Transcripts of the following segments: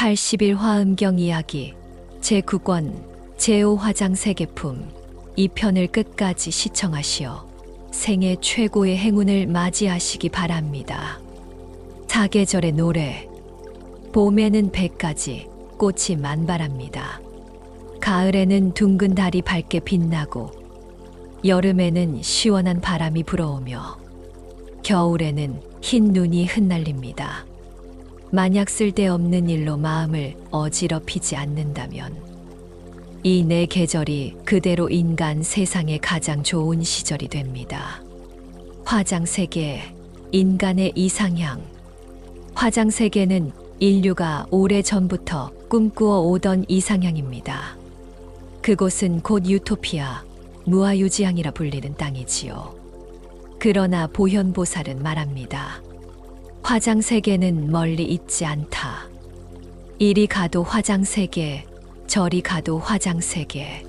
80일 화음경 이야기 제9권 제5화장 세계품 2편을 끝까지 시청하시어 생애 최고의 행운을 맞이하시기 바랍니다. 사계절의 노래. 봄에는 100가지 꽃이 만발합니다. 가을에는 둥근 달이 밝게 빛나고 여름에는 시원한 바람이 불어오며 겨울에는 흰 눈이 흩날립니다. 만약 쓸데없는 일로 마음을 어지럽히지 않는다면 이 네 계절이 그대로 인간 세상에 가장 좋은 시절이 됩니다. 화장세계, 인간의 이상향. 화장세계는 인류가 오래전부터 꿈꾸어 오던 이상향입니다. 그곳은 곧 유토피아, 무아유지향이라 불리는 땅이지요. 그러나 보현보살은 말합니다. 화장세계는 멀리 있지 않다. 이리 가도 화장세계, 저리 가도 화장세계.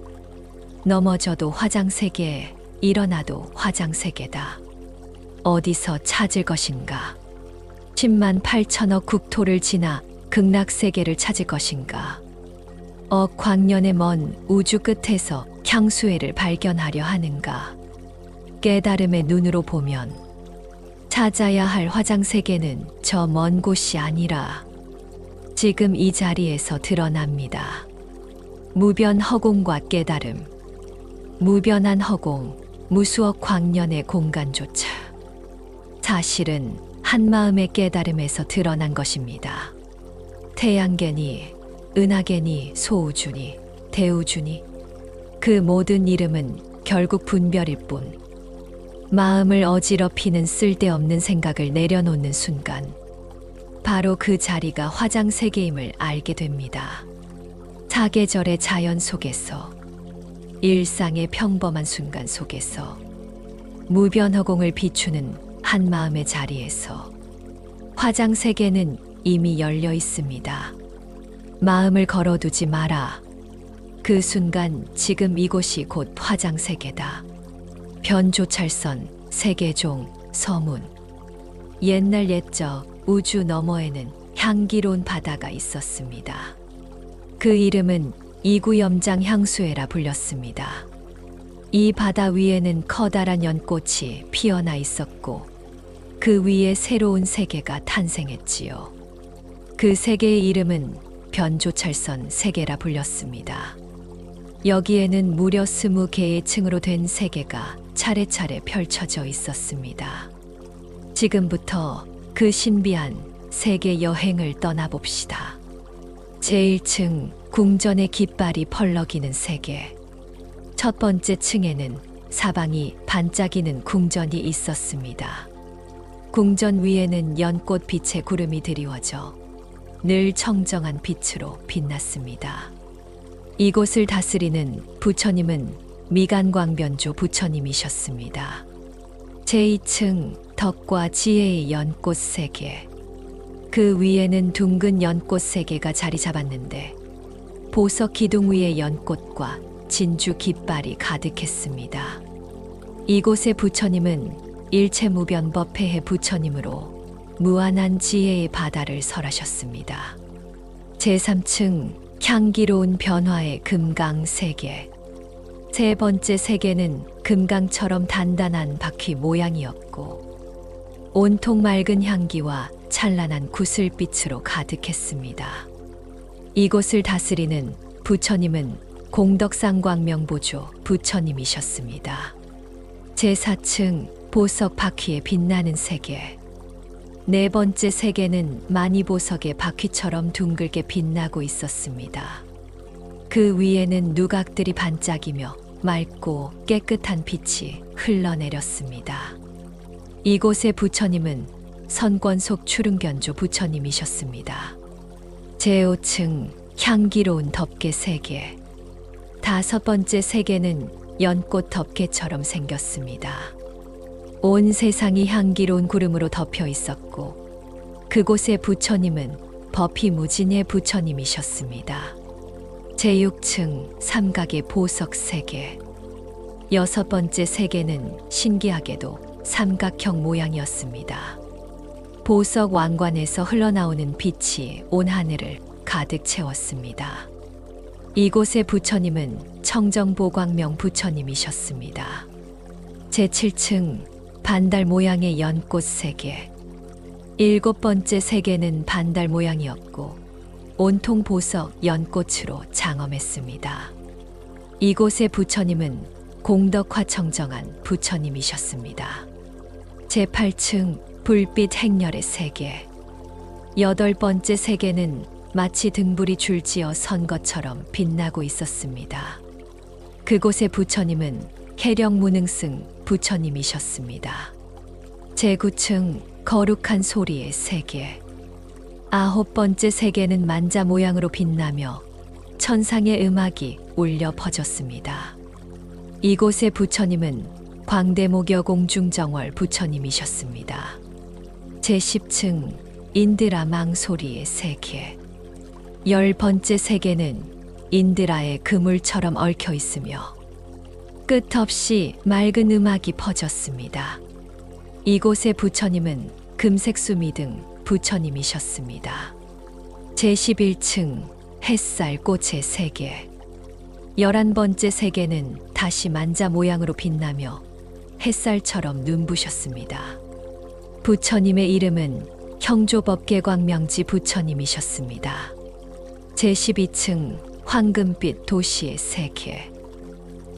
넘어져도 화장세계, 일어나도 화장세계다. 어디서 찾을 것인가? 10만 8천억 국토를 지나 극락세계를 찾을 것인가? 억 광년의 먼 우주 끝에서 향수회를 발견하려 하는가? 깨달음의 눈으로 보면 찾아야 할 화장세계는 저 먼 곳이 아니라 지금 이 자리에서 드러납니다. 무변 허공과 깨달음. 무변한 허공, 무수억 광년의 공간조차 사실은 한마음의 깨달음에서 드러난 것입니다. 태양계니, 은하계니, 소우주니, 대우주니 그 모든 이름은 결국 분별일 뿐 마음을 어지럽히는 쓸데없는 생각을 내려놓는 순간 바로 그 자리가 화장세계임을 알게 됩니다. 사계절의 자연 속에서 일상의 평범한 순간 속에서 무변허공을 비추는 한마음의 자리에서 화장세계는 이미 열려 있습니다. 마음을 걸어두지 마라. 그 순간 지금 이곳이 곧 화장세계다. 변조찰선, 세계종, 서문. 옛날 옛적 우주 너머에는 향기로운 바다가 있었습니다. 그 이름은 이구염장 향수회라 불렸습니다. 이 바다 위에는 커다란 연꽃이 피어나 있었고 그 위에 새로운 세계가 탄생했지요. 그 세계의 이름은 변조찰선 세계라 불렸습니다. 여기에는 무려 20개의 층으로 된 세계가 차례차례 펼쳐져 있었습니다. 지금부터 그 신비한 세계 여행을 떠나봅시다. 제1층 궁전의 깃발이 펄럭이는 세계. 첫 번째 층에는 사방이 반짝이는 궁전이 있었습니다. 궁전 위에는 연꽃 빛의 구름이 드리워져 늘 청정한 빛으로 빛났습니다. 이곳을 다스리는 부처님은 미간광변조 부처님이셨습니다. 제2층 덕과 지혜의 연꽃 세계. 그 위에는 둥근 연꽃 세계가 자리 잡았는데 보석 기둥 위의 연꽃과 진주 깃발이 가득했습니다. 이곳의 부처님은 일체무변법회의 부처님으로 무한한 지혜의 바다를 설하셨습니다. 제3층 향기로운 변화의 금강 세계. 세 번째 세계는 금강처럼 단단한 바퀴 모양이었고 온통 맑은 향기와 찬란한 구슬빛으로 가득했습니다. 이곳을 다스리는 부처님은 공덕상광명보조 부처님이셨습니다. 제4층 보석 바퀴에 빛나는 세계. 네 번째 세계는 마니보석의 바퀴처럼 둥글게 빛나고 있었습니다. 그 위에는 누각들이 반짝이며 맑고 깨끗한 빛이 흘러내렸습니다. 이곳의 부처님은 선권속 추릉견조 부처님이셨습니다. 제5층 향기로운 덮개 세계. 다섯 번째 세계는 연꽃 덮개처럼 생겼습니다. 온 세상이 향기로운 구름으로 덮여 있었고 그곳의 부처님은 버피무진의 부처님이셨습니다. 제6층 삼각의 보석 세계. 여섯 번째 세계는 신기하게도 삼각형 모양이었습니다. 보석 왕관에서 흘러나오는 빛이 온 하늘을 가득 채웠습니다. 이곳의 부처님은 청정보광명 부처님이셨습니다. 제7층 반달 모양의 연꽃 세계. 7번째 세계는 반달 모양이었고 온통 보석 연꽃으로 장엄했습니다. 이곳의 부처님은 공덕화청정한 부처님이셨습니다. 제8층 불빛 행렬의 세계. 8번째 세계는 마치 등불이 줄지어 선 것처럼 빛나고 있었습니다. 그곳의 부처님은 계령무능승 부처님이셨습니다. 제9층 거룩한 소리의 세계. 9번째 세계는 만자 모양으로 빛나며 천상의 음악이 울려 퍼졌습니다. 이곳의 부처님은 광대목여 공중정월 부처님이셨습니다. 제10층 인드라 망소리의 세계. 10번째 세계는 인드라의 그물처럼 얽혀 있으며 끝없이 맑은 음악이 퍼졌습니다. 이곳의 부처님은 금색수미 등 부처님이셨습니다. 제11층 햇살 꽃의 세계. 11번째 세계는 다시 만자 모양으로 빛나며 햇살처럼 눈부셨습니다. 부처님의 이름은 형조법계광명지 부처님이셨습니다. 제12층 황금빛 도시의 세계.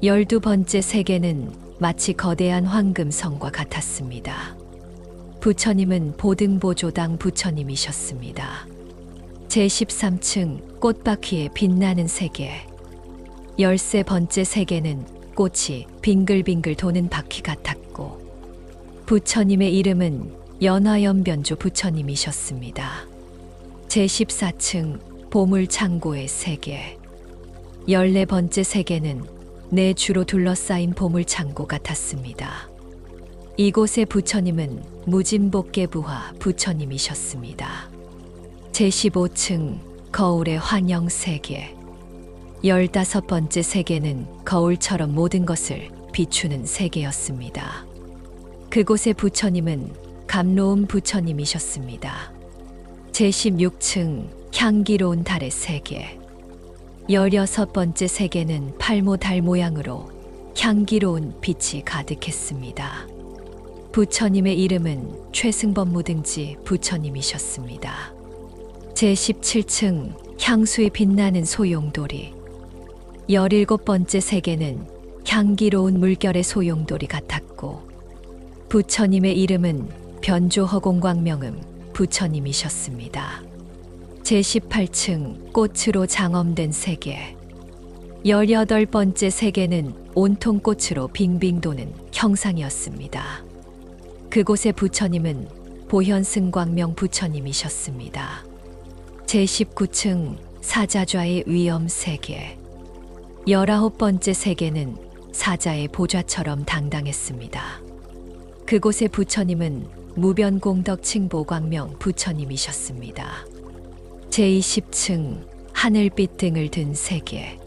12번째 세계는 마치 거대한 황금성과 같았습니다. 부처님은 보등보조당 부처님이셨습니다. 제13층 꽃바퀴에 빛나는 세계. 13번째 세계는 꽃이 빙글빙글 도는 바퀴 같았고 부처님의 이름은 연화연변조 부처님이셨습니다. 제14층 보물창고의 세계. 14번째 세계는 네 주로 둘러싸인 보물창고 같았습니다. 이곳의 부처님은 무진복계부화 부처님이셨습니다. 제15층 거울의 환영 세계. 15번째 세계는 거울처럼 모든 것을 비추는 세계였습니다. 그곳의 부처님은 감로움 부처님이셨습니다. 제16층 향기로운 달의 세계. 16번째 세계는 팔모 달 모양으로 향기로운 빛이 가득했습니다. 부처님의 이름은 최승법무등지 부처님이셨습니다. 제17층 향수에 빛나는 소용돌이. 17번째 세계는 향기로운 물결의 소용돌이 같았고 부처님의 이름은 변조허공광명음 부처님이셨습니다. 제18층 꽃으로 장엄된 세계. 18번째 세계는 온통 꽃으로 빙빙 도는 형상이었습니다. 그곳의 부처님은 보현승광명 부처님이셨습니다. 제19층 사자좌의 위엄 세계. 19번째 세계는 사자의 보좌처럼 당당했습니다. 그곳의 부처님은 무변공덕칭보광명 부처님이셨습니다. 제20층 하늘빛 등을 든 세계.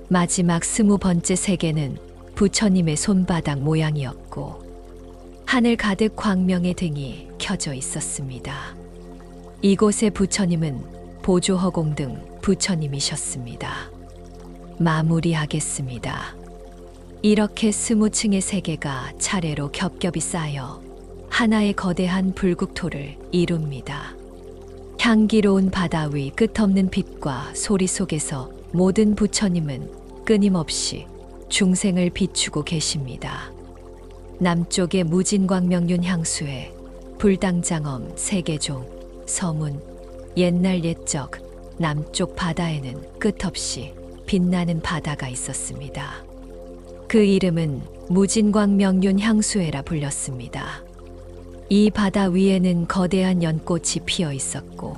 마지막 20번째 세계는 부처님의 손바닥 모양이었고 하늘 가득 광명의 등이 켜져 있었습니다. 이곳의 부처님은 보조허공 등 부처님이셨습니다. 마무리하겠습니다. 이렇게 20층의 세계가 차례로 겹겹이 쌓여 하나의 거대한 불국토를 이룹니다. 향기로운 바다 위 끝없는 빛과 소리 속에서 모든 부처님은 끊임없이 중생을 비추고 계십니다. 남쪽의 무진광명륜 향수에 불당장엄 세계종 서문 옛날 옛적 남쪽 바다에는 끝없이 빛나는 바다가 있었습니다. 그 이름은 무진광명륜 향수회라 불렸습니다. 이 바다 위에는 거대한 연꽃이 피어 있었고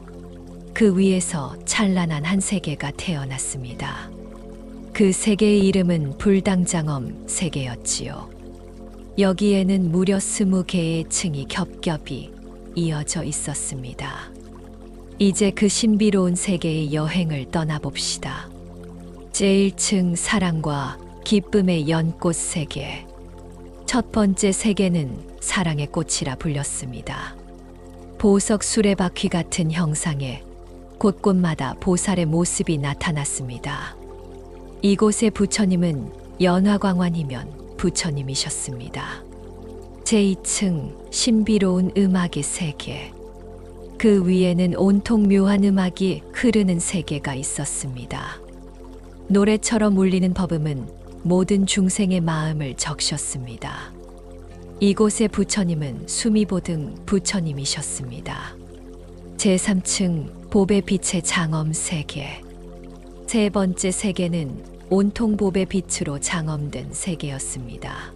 그 위에서 찬란한 한 세계가 태어났습니다. 그 세계의 이름은 불당장엄 세계였지요. 여기에는 무려 20개의 층이 겹겹이 이어져 있었습니다. 이제 그 신비로운 세계의 여행을 떠나봅시다. 제1층 사랑과 기쁨의 연꽃 세계. 첫 번째 세계는 사랑의 꽃이라 불렸습니다. 보석 수레바퀴 같은 형상에 곳곳마다 보살의 모습이 나타났습니다. 이곳의 부처님은 연화광환이면 부처님이셨습니다. 제2층 신비로운 음악의 세계. 그 위에는 온통 묘한 음악이 흐르는 세계가 있었습니다. 노래처럼 울리는 법음은 모든 중생의 마음을 적셨습니다. 이곳의 부처님은 수미보등 부처님이셨습니다. 제3층 보배 빛의 장엄 세계. 세 번째 세계는 온통 보배 빛으로 장엄된 세계였습니다.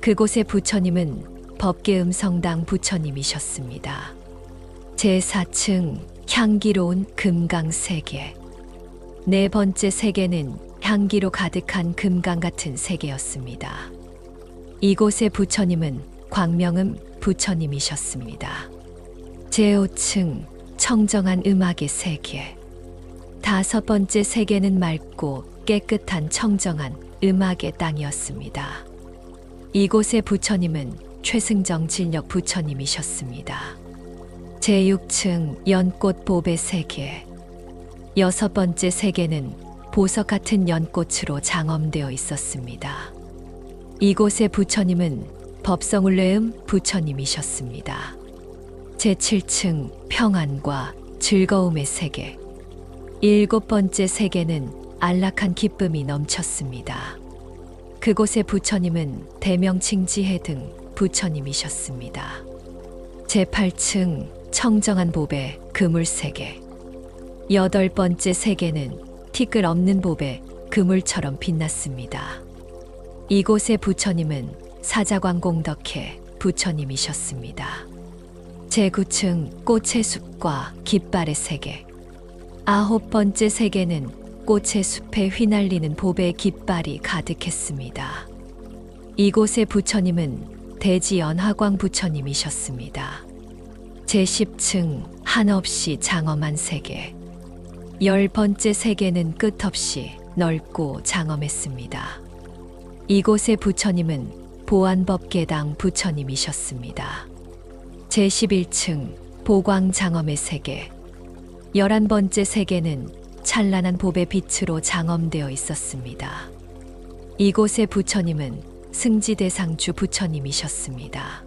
그곳의 부처님은 법계음 성당 부처님이셨습니다. 제4층 향기로운 금강 세계. 네 번째 세계는 향기로 가득한 금강 같은 세계였습니다. 이곳의 부처님은 광명음 부처님이셨습니다. 제5층 청정한 음악의 세계. 다섯 번째 세계는 맑고 깨끗한 청정한 음악의 땅이었습니다. 이곳의 부처님은 최승정 진력 부처님이셨습니다. 제6층 연꽃 보배 세계. 여섯 번째 세계는 보석 같은 연꽃으로 장엄되어 있었습니다. 이곳의 부처님은 법성울레음 부처님이셨습니다. 제7층 평안과 즐거움의 세계. 일곱 번째 세계는 안락한 기쁨이 넘쳤습니다. 그곳의 부처님은 대명칭지해 등 부처님이셨습니다. 제8층 청정한 보배 그물 세계. 여덟 번째 세계는 티끌 없는 보배 그물처럼 빛났습니다. 이곳의 부처님은 사자광공덕해 부처님이셨습니다. 제9층 꽃의 숲과 깃발의 세계. 아홉 번째 세계는 꽃의 숲에 휘날리는 보배의 깃발이 가득했습니다. 이곳의 부처님은 대지연화광 부처님이셨습니다. 제10층 한없이 장엄한 세계. 열 번째 세계는 끝없이 넓고 장엄했습니다. 이곳의 부처님은 보안법계당 부처님이셨습니다. 제11층 보광장엄의 세계. 11번째 세계는 찬란한 보배 빛으로 장엄되어 있었습니다. 이곳의 부처님은 승지대상주 부처님이셨습니다.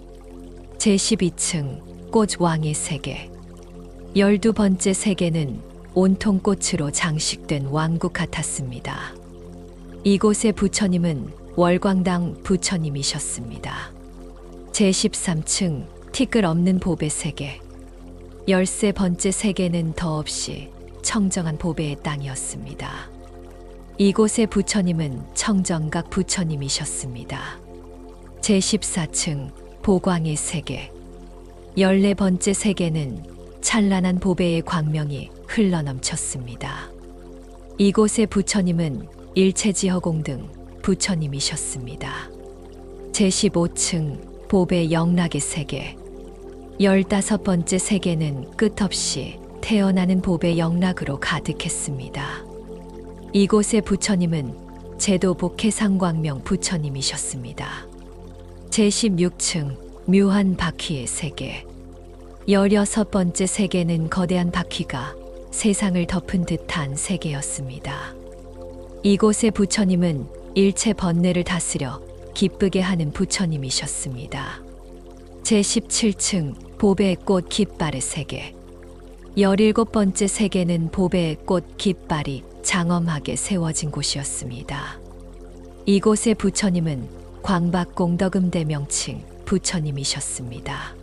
제12층 꽃왕의 세계. 12번째 세계는 온통 꽃으로 장식된 왕국 같았습니다. 이곳의 부처님은 월광당 부처님이셨습니다. 제13층 티끌 없는 보배 세계. 13번째 세계는 더없이 청정한 보배의 땅이었습니다. 이곳의 부처님은 청정각 부처님이셨습니다. 제14층 보광의 세계. 14번째 세계는 찬란한 보배의 광명이 흘러넘쳤습니다. 이곳의 부처님은 일체지허공 등 부처님이셨습니다. 제15층 보배 영락의 세계. 15번째 세계는 끝없이 태어나는 보배 영락으로 가득했습니다. 이곳의 부처님은 제도 복해상광명 부처님이셨습니다. 제16층 묘한 바퀴의 세계. 16번째 세계는 거대한 바퀴가 세상을 덮은 듯한 세계였습니다. 이곳의 부처님은 일체 번뇌를 다스려 기쁘게 하는 부처님이셨습니다. 제17층 보배의 꽃 깃발의 세계. 17번째 세계는 보배의 꽃 깃발이 장엄하게 세워진 곳이었습니다. 이곳의 부처님은 광박공덕음 대명칭 부처님이셨습니다.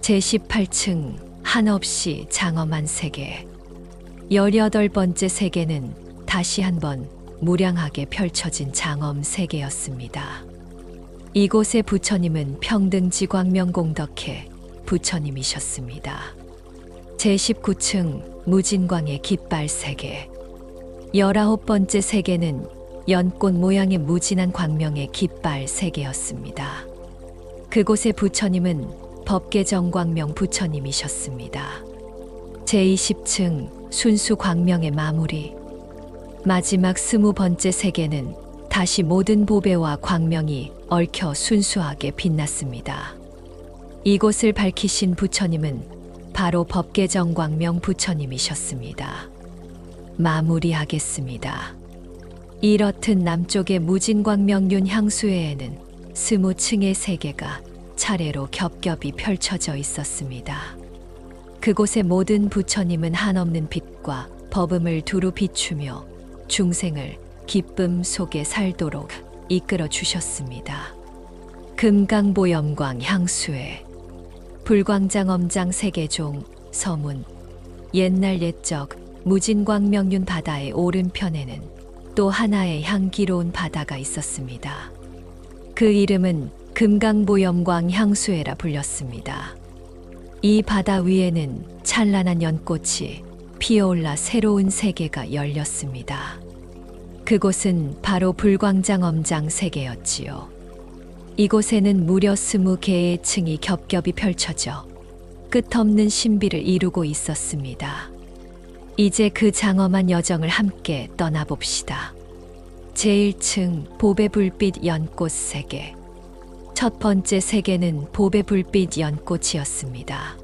제18층 한없이 장엄한 세계. 18번째 세계는 다시 한번 무량하게 펼쳐진 장엄 세계였습니다. 이곳의 부처님은 평등지광명공덕해 부처님이셨습니다. 제19층 무진광의 깃발 세계. 19번째 세계는 연꽃 모양의 무진한 광명의 깃발 세계였습니다. 그곳의 부처님은 법계정광명 부처님이셨습니다. 제20층 순수 광명의 마무리. 마지막 20번째 세계는 다시 모든 보배와 광명이 얽혀 순수하게 빛났습니다. 이곳을 밝히신 부처님은 바로 법계정광명 부처님이셨습니다. 마무리하겠습니다. 이렇듯 남쪽의 무진광명륜 향수회에는 20층의 세계가 차례로 겹겹이 펼쳐져 있었습니다. 그곳의 모든 부처님은 한없는 빛과 법음을 두루 비추며 중생을 기쁨 속에 살도록 이끌어 주셨습니다. 금강보염광 향수회, 불광장엄장 세계종, 서문, 옛날 옛적 무진광명륜 바다의 오른편에는 또 하나의 향기로운 바다가 있었습니다. 그 이름은 금강보염광 향수회라 불렸습니다. 이 바다 위에는 찬란한 연꽃이 피어올라 새로운 세계가 열렸습니다. 그곳은 바로 불광장엄장 세계였지요. 이곳에는 무려 20개의 층이 겹겹이 펼쳐져 끝없는 신비를 이루고 있었습니다. 이제 그 장엄한 여정을 함께 떠나봅시다. 제1층 보배 불빛 연꽃 세계. 첫 번째 세계는 보배 불빛 연꽃이었습니다.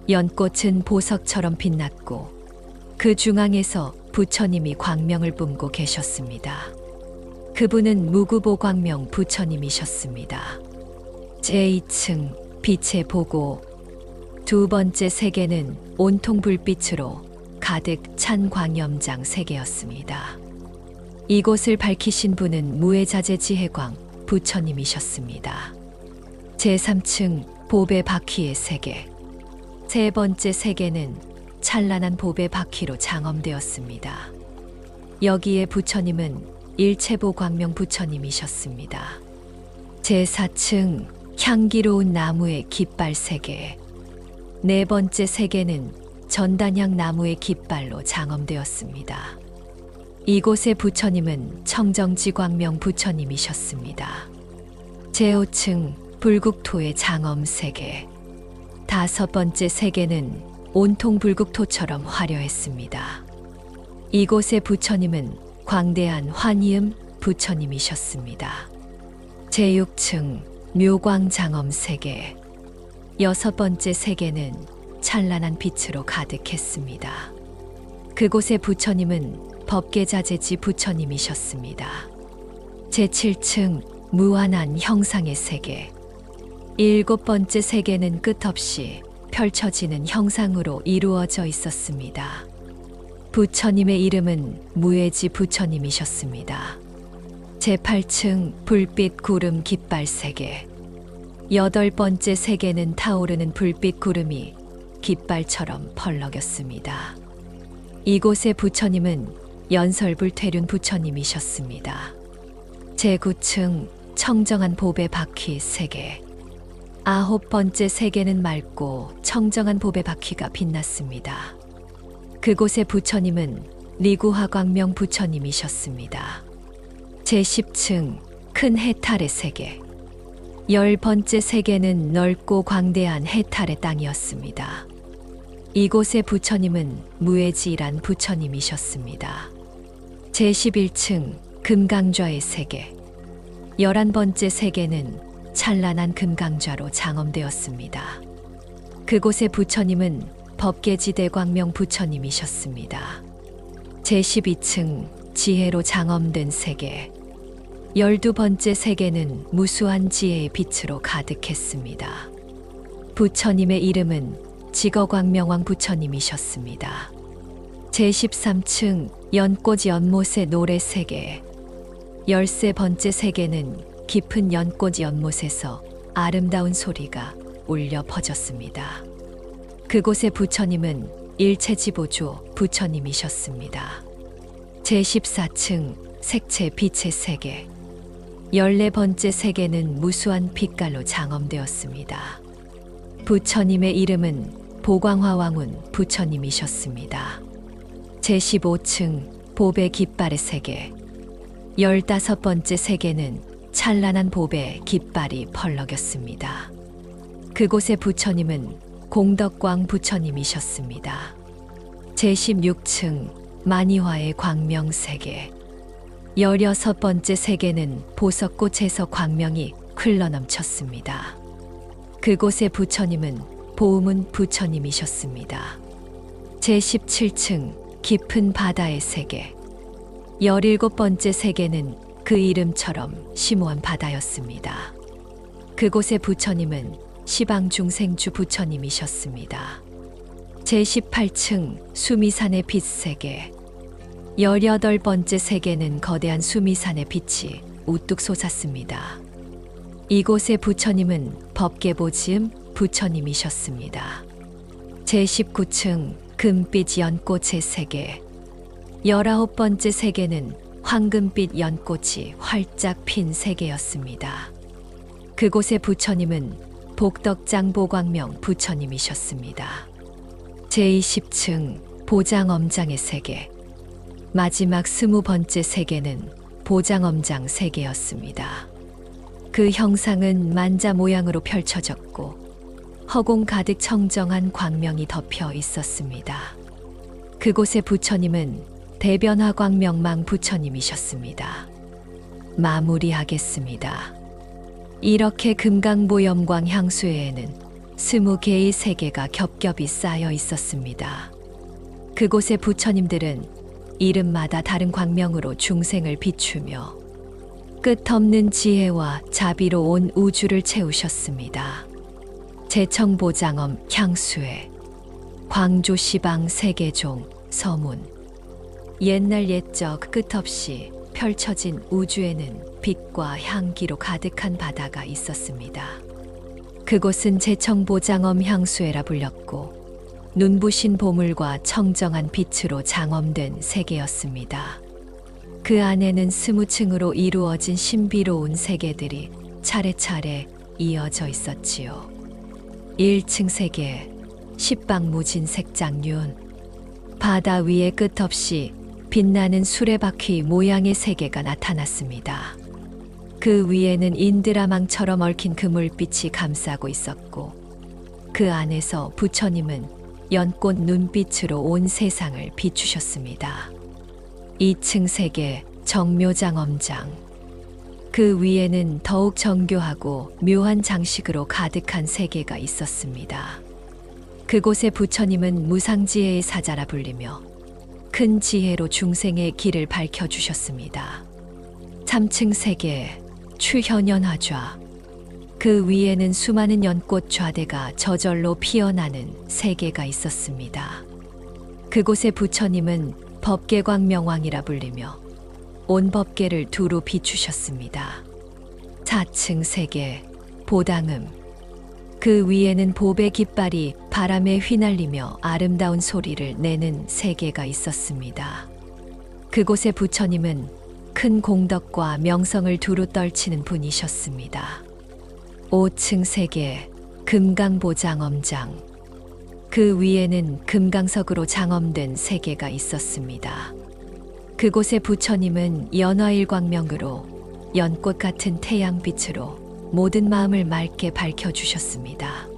연꽃은 보석처럼 빛났고 그 중앙에서 부처님이 광명을 뿜고 계셨습니다. 그분은 무구보광명 부처님이셨습니다. 제2층 빛의 보고. 두 번째 세계는 온통 불빛으로 가득 찬 광염장 세계였습니다. 이곳을 밝히신 분은 무해자재 지혜광 부처님이셨습니다. 제3층 보배 바퀴의 세계. 세 번째 세계는 찬란한 보배 바퀴로 장엄되었습니다. 여기에 부처님은 일체보 광명 부처님이셨습니다. 제4층 향기로운 나무의 깃발 세계. 네 번째 세계는 전단향 나무의 깃발로 장엄되었습니다. 이곳의 부처님은 청정지 광명 부처님이셨습니다. 제5층 불국토의 장엄 세계. 다섯 번째 세계는 온통 불국토처럼 화려했습니다. 이곳의 부처님은 광대한 환희음 부처님이셨습니다. 제6층 묘광장엄 세계. 여섯 번째 세계는 찬란한 빛으로 가득했습니다. 그곳의 부처님은 법계자재지 부처님이셨습니다. 제7층 무한한 형상의 세계. 일곱 번째 세계는 끝없이 펼쳐지는 형상으로 이루어져 있었습니다. 부처님의 이름은 무해지 부처님이셨습니다. 제8층 불빛 구름 깃발 세계. 여덟 번째 세계는 타오르는 불빛 구름이 깃발처럼 펄럭였습니다. 이곳의 부처님은 연설불퇴륜 부처님이셨습니다. 제9층 청정한 보배 바퀴 세계. 아홉 번째 세계는 맑고 청정한 보배 바퀴가 빛났습니다. 그곳의 부처님은 리구화광명 부처님이셨습니다. 제10층 큰 해탈의 세계. 열 번째 세계는 넓고 광대한 해탈의 땅이었습니다. 이곳의 부처님은 무해지란 부처님이셨습니다. 제11층 금강좌의 세계. 11번째 세계는 찬란한 금강좌로 장엄되었습니다. 그곳의 부처님은 법계지대 광명 부처님이셨습니다. 제12층 지혜로 장엄된 세계. 12번째 세계는 무수한 지혜의 빛으로 가득했습니다. 부처님의 이름은 지거광명왕 부처님이셨습니다. 제13층 연꽃 연못의 노래 세계. 13번째 세계는 깊은 연꽃 연못에서 아름다운 소리가 울려 퍼졌습니다. 그곳의 부처님은 일체지보조 부처님이셨습니다. 제14층 색채 빛의 세계. 14번째 세계는 무수한 빛깔로 장엄되었습니다. 부처님의 이름은 보광화왕운 부처님이셨습니다. 제15층 보배 깃발의 세계. 15번째 세계는 찬란한 보배 깃발이 펄럭였습니다. 그곳의 부처님은 공덕광 부처님이셨습니다. 제16층 만이화의 광명 세계. 16번째 세계는 보석꽃에서 광명이 흘러넘쳤습니다. 그곳의 부처님은 보음은 부처님이셨습니다. 제17층 깊은 바다의 세계. 17번째 세계는 그 이름처럼 심오한 바다였습니다. 그곳의 부처님은 시방중생주 부처님이셨습니다. 제18층 수미산의 빛 세계. 18번째 세계는 거대한 수미산의 빛이 우뚝 솟았습니다. 이곳의 부처님은 법계보지음 부처님이셨습니다. 제19층 금빛 연꽃의 세계. 19번째 세계는 황금빛 연꽃이 활짝 핀 세계였습니다. 그곳의 부처님은 복덕장보광명 부처님이셨습니다. 제20층 보장엄장의 세계. 마지막 20번째 세계는 보장엄장 세계였습니다. 그 형상은 만자 모양으로 펼쳐졌고 허공 가득 청정한 광명이 덮여 있었습니다. 그곳의 부처님은 대변화광명망 부처님이셨습니다. 마무리하겠습니다. 이렇게 금강보염광 향수회에는 20개의 세계가 겹겹이 쌓여 있었습니다. 그곳의 부처님들은 이름마다 다른 광명으로 중생을 비추며 끝없는 지혜와 자비로 온 우주를 채우셨습니다. 제청보장엄 향수회. 광주시방 세계종 서문. 옛날 옛적 끝없이 펼쳐진 우주에는 빛과 향기로 가득한 바다가 있었습니다. 그곳은 제청보장엄 향수회라 불렸고 눈부신 보물과 청정한 빛으로 장엄된 세계였습니다. 그 안에는 20층으로 이루어진 신비로운 세계들이 차례차례 이어져 있었지요. 1층 세계, 십방무진색 장륜. 바다 위에 끝없이 빛나는 수레바퀴 모양의 세계가 나타났습니다. 그 위에는 인드라망처럼 얽힌 그물빛이 감싸고 있었고 그 안에서 부처님은 연꽃 눈빛으로 온 세상을 비추셨습니다. 2층 세계 정묘장엄장. 그 위에는 더욱 정교하고 묘한 장식으로 가득한 세계가 있었습니다. 그곳의 부처님은 무상지혜의 사자라 불리며 큰 지혜로 중생의 길을 밝혀주셨습니다. 3층 세계 추현연화좌. 그 위에는 수많은 연꽃 좌대가 저절로 피어나는 세계가 있었습니다. 그곳의 부처님은 법계광명왕이라 불리며 온 법계를 두루 비추셨습니다. 4층 세계 보당음. 그 위에는 보배 깃발이 바람에 휘날리며 아름다운 소리를 내는 세계가 있었습니다. 그곳의 부처님은 큰 공덕과 명성을 두루 떨치는 분이셨습니다. 5층 세계 금강보장엄장. 그 위에는 금강석으로 장엄된 세계가 있었습니다. 그곳의 부처님은 연화일광명으로 연꽃 같은 태양빛으로 모든 마음을 맑게 밝혀주셨습니다.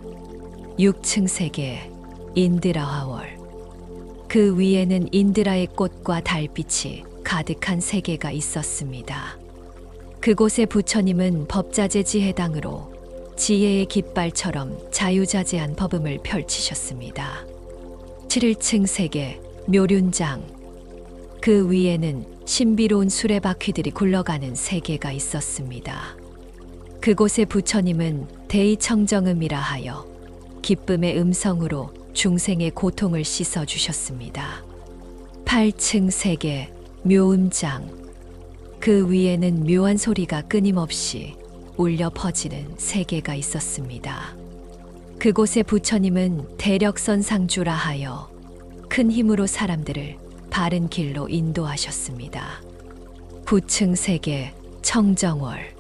6층 세계 인드라화월. 그 위에는 인드라의 꽃과 달빛이 가득한 세계가 있었습니다. 그곳의 부처님은 법자재 지혜당으로 지혜의 깃발처럼 자유자재한 법음을 펼치셨습니다. 7층 세계 묘륜장. 그 위에는 신비로운 수레바퀴들이 굴러가는 세계가 있었습니다. 그곳의 부처님은 대의청정음이라 하여 기쁨의 음성으로 중생의 고통을 씻어주셨습니다. 8층 세계 묘음장. 그 위에는 묘한 소리가 끊임없이 울려 퍼지는 세계가 있었습니다. 그곳의 부처님은 대력선상주라 하여 큰 힘으로 사람들을 바른 길로 인도하셨습니다. 9층 세계 청정월.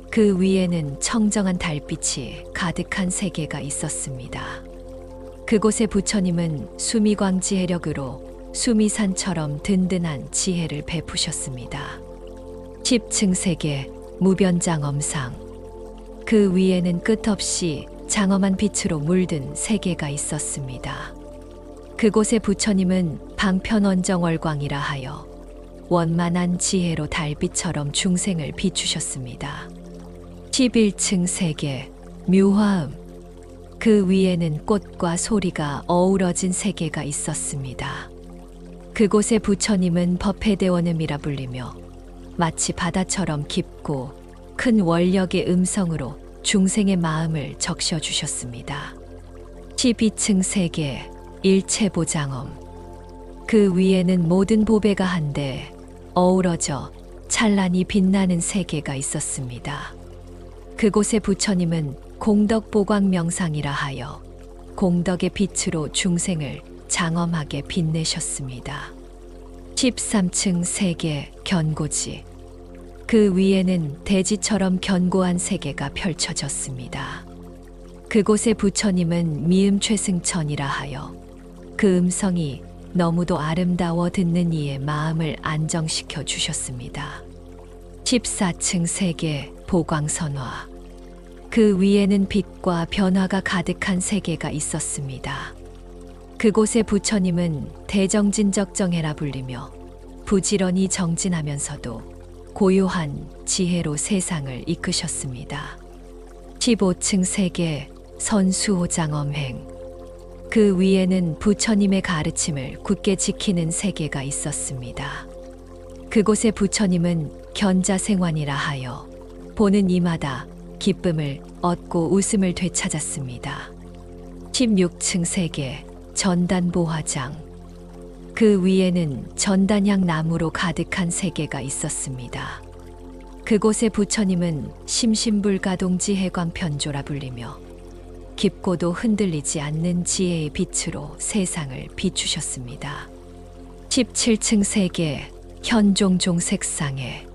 그 위에는 청정한 달빛이 가득한 세계가 있었습니다. 그곳의 부처님은 수미광지혜력으로 수미산처럼 든든한 지혜를 베푸셨습니다. 10층 세계 무변장엄상. 그 위에는 끝없이 장엄한 빛으로 물든 세계가 있었습니다. 그곳의 부처님은 방편원정월광이라 하여 원만한 지혜로 달빛처럼 중생을 비추셨습니다. 11층 세계 묘화음. 그 위에는 꽃과 소리가 어우러진 세계가 있었습니다. 그곳의 부처님은 법회대원음이라 불리며 마치 바다처럼 깊고 큰 원력의 음성으로 중생의 마음을 적셔주셨습니다. 12층 세계 일체보장엄. 그 위에는 모든 보배가 한데 어우러져 찬란히 빛나는 세계가 있었습니다. 그곳의 부처님은 공덕보광명상이라 하여 공덕의 빛으로 중생을 장엄하게 빛내셨습니다. 13층 세계 견고지. 그 위에는 대지처럼 견고한 세계가 펼쳐졌습니다. 그곳의 부처님은 미음최승천이라 하여 그 음성이 너무도 아름다워 듣는 이의 마음을 안정시켜 주셨습니다. 14층 세계 보광선화. 그 위에는 빛과 변화가 가득한 세계가 있었습니다. 그곳의 부처님은 대정진적정해라 불리며 부지런히 정진하면서도 고요한 지혜로 세상을 이끄셨습니다. 15층 세계 선수호장엄행. 그 위에는 부처님의 가르침을 굳게 지키는 세계가 있었습니다. 그곳의 부처님은 견자생환이라 하여 보는 이마다 기쁨을 얻고 웃음을 되찾았습니다. 16층 세계 전단보화장. 그 위에는 전단향 나무로 가득한 세계가 있었습니다. 그곳의 부처님은 심심불가동지해광편조라 불리며 깊고도 흔들리지 않는 지혜의 빛으로 세상을 비추셨습니다. 17층 세계 현종종 색상에.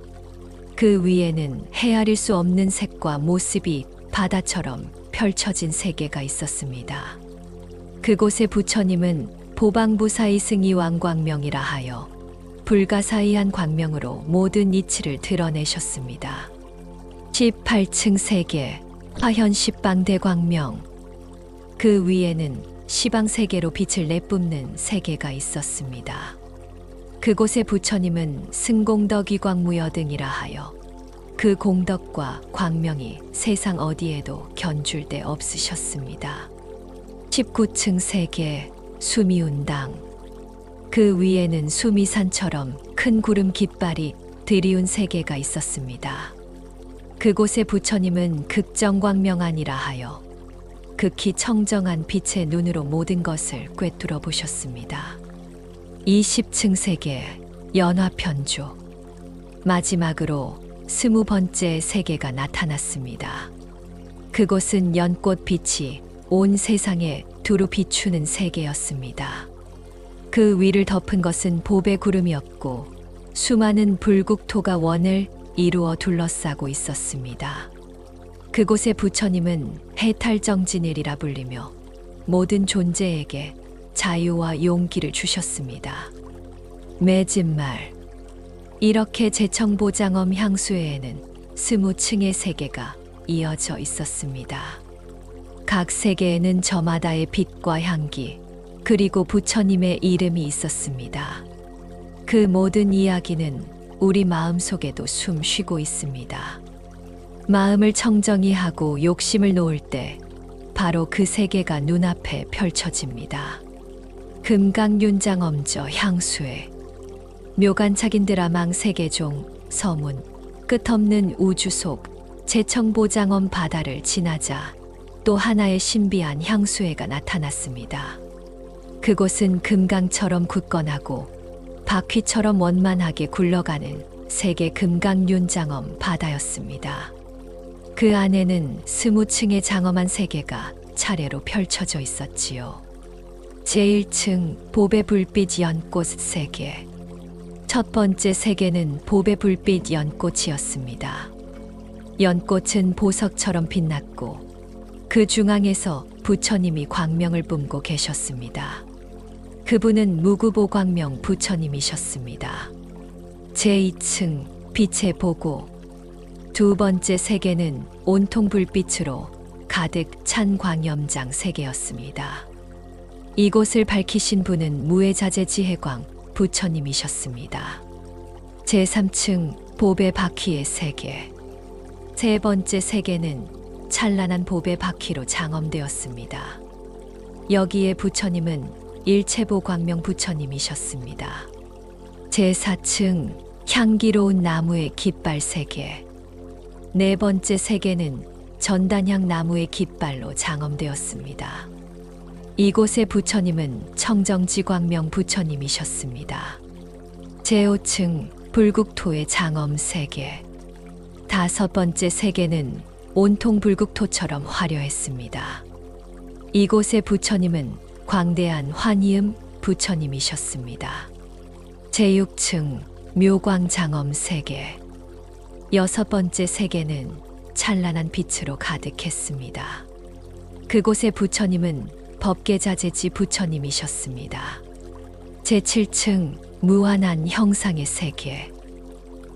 그 위에는 헤아릴 수 없는 색과 모습이 바다처럼 펼쳐진 세계가 있었습니다. 그곳의 부처님은 보방부사의 승이왕광명이라 하여 불가사의한 광명으로 모든 이치를 드러내셨습니다. 18층 세계 화현십방대광명. 그 위에는 시방세계로 빛을 내뿜는 세계가 있었습니다. 그곳의 부처님은 승공덕이광무여 등이라 하여 그 공덕과 광명이 세상 어디에도 견줄 데 없으셨습니다. 19층 세계 수미운당. 그 위에는 수미산처럼 큰 구름 깃발이 드리운 세계가 있었습니다. 그곳의 부처님은 극정광명하니라 하여 극히 청정한 빛의 눈으로 모든 것을 꿰뚫어 보셨습니다. 20층 세계 연화편조. 마지막으로 20번째 세계가 나타났습니다. 그곳은 연꽃빛이 온 세상에 두루 비추는 세계였습니다. 그 위를 덮은 것은 보배 구름이었고 수많은 불국토가 원을 이루어 둘러싸고 있었습니다. 그곳의 부처님은 해탈정진일이라 불리며 모든 존재에게 자유와 용기를 주셨습니다. 매진말. 이렇게 제청보장엄 향수회에는 20층의 세계가 이어져 있었습니다. 각 세계에는 저마다의 빛과 향기, 그리고 부처님의 이름이 있었습니다. 그 모든 이야기는 우리 마음속에도 숨 쉬고 있습니다. 마음을 청정히 하고 욕심을 놓을 때 바로 그 세계가 눈앞에 펼쳐집니다. 금강윤장엄저 향수회. 묘간착인드라망 세계종 서문. 끝없는 우주 속 제청보장엄 바다를 지나자 또 하나의 신비한 향수회가 나타났습니다. 그곳은 금강처럼 굳건하고 바퀴처럼 원만하게 굴러가는 세계 금강윤장엄 바다였습니다. 그 안에는 20층의 장엄한 세계가 차례로 펼쳐져 있었지요. 제1층 보배 불빛 연꽃 세계. 첫 번째 세계는 보배 불빛 연꽃이었습니다. 연꽃은 보석처럼 빛났고 그 중앙에서 부처님이 광명을 뿜고 계셨습니다. 그분은 무구보광명 부처님이셨습니다. 제2층 빛의 보고. 두 번째 세계는 온통 불빛으로 가득 찬 광염장 세계였습니다. 이곳을 밝히신 분은 무해자재지혜광 부처님이셨습니다. 제3층 보배 바퀴의 세계. 세 번째 세계는 찬란한 보배 바퀴로 장엄되었습니다. 여기에 부처님은 일체보 광명 부처님이셨습니다. 제4층 향기로운 나무의 깃발 3개. 네 번째 세계는 전단향 나무의 깃발로 장엄되었습니다. 이곳의 부처님은 청정지 광명 부처님이셨습니다. 제5층 불국토의 장엄 3개. 5번째 세계는 온통 불국토처럼 화려했습니다. 이곳의 부처님은 광대한 환희음 부처님이셨습니다. 제6층 묘광 장엄 3개. 6번째 세계는 찬란한 빛으로 가득했습니다. 그곳의 부처님은 법계자재지 부처님이셨습니다. 제7층 무한한 형상의 세계.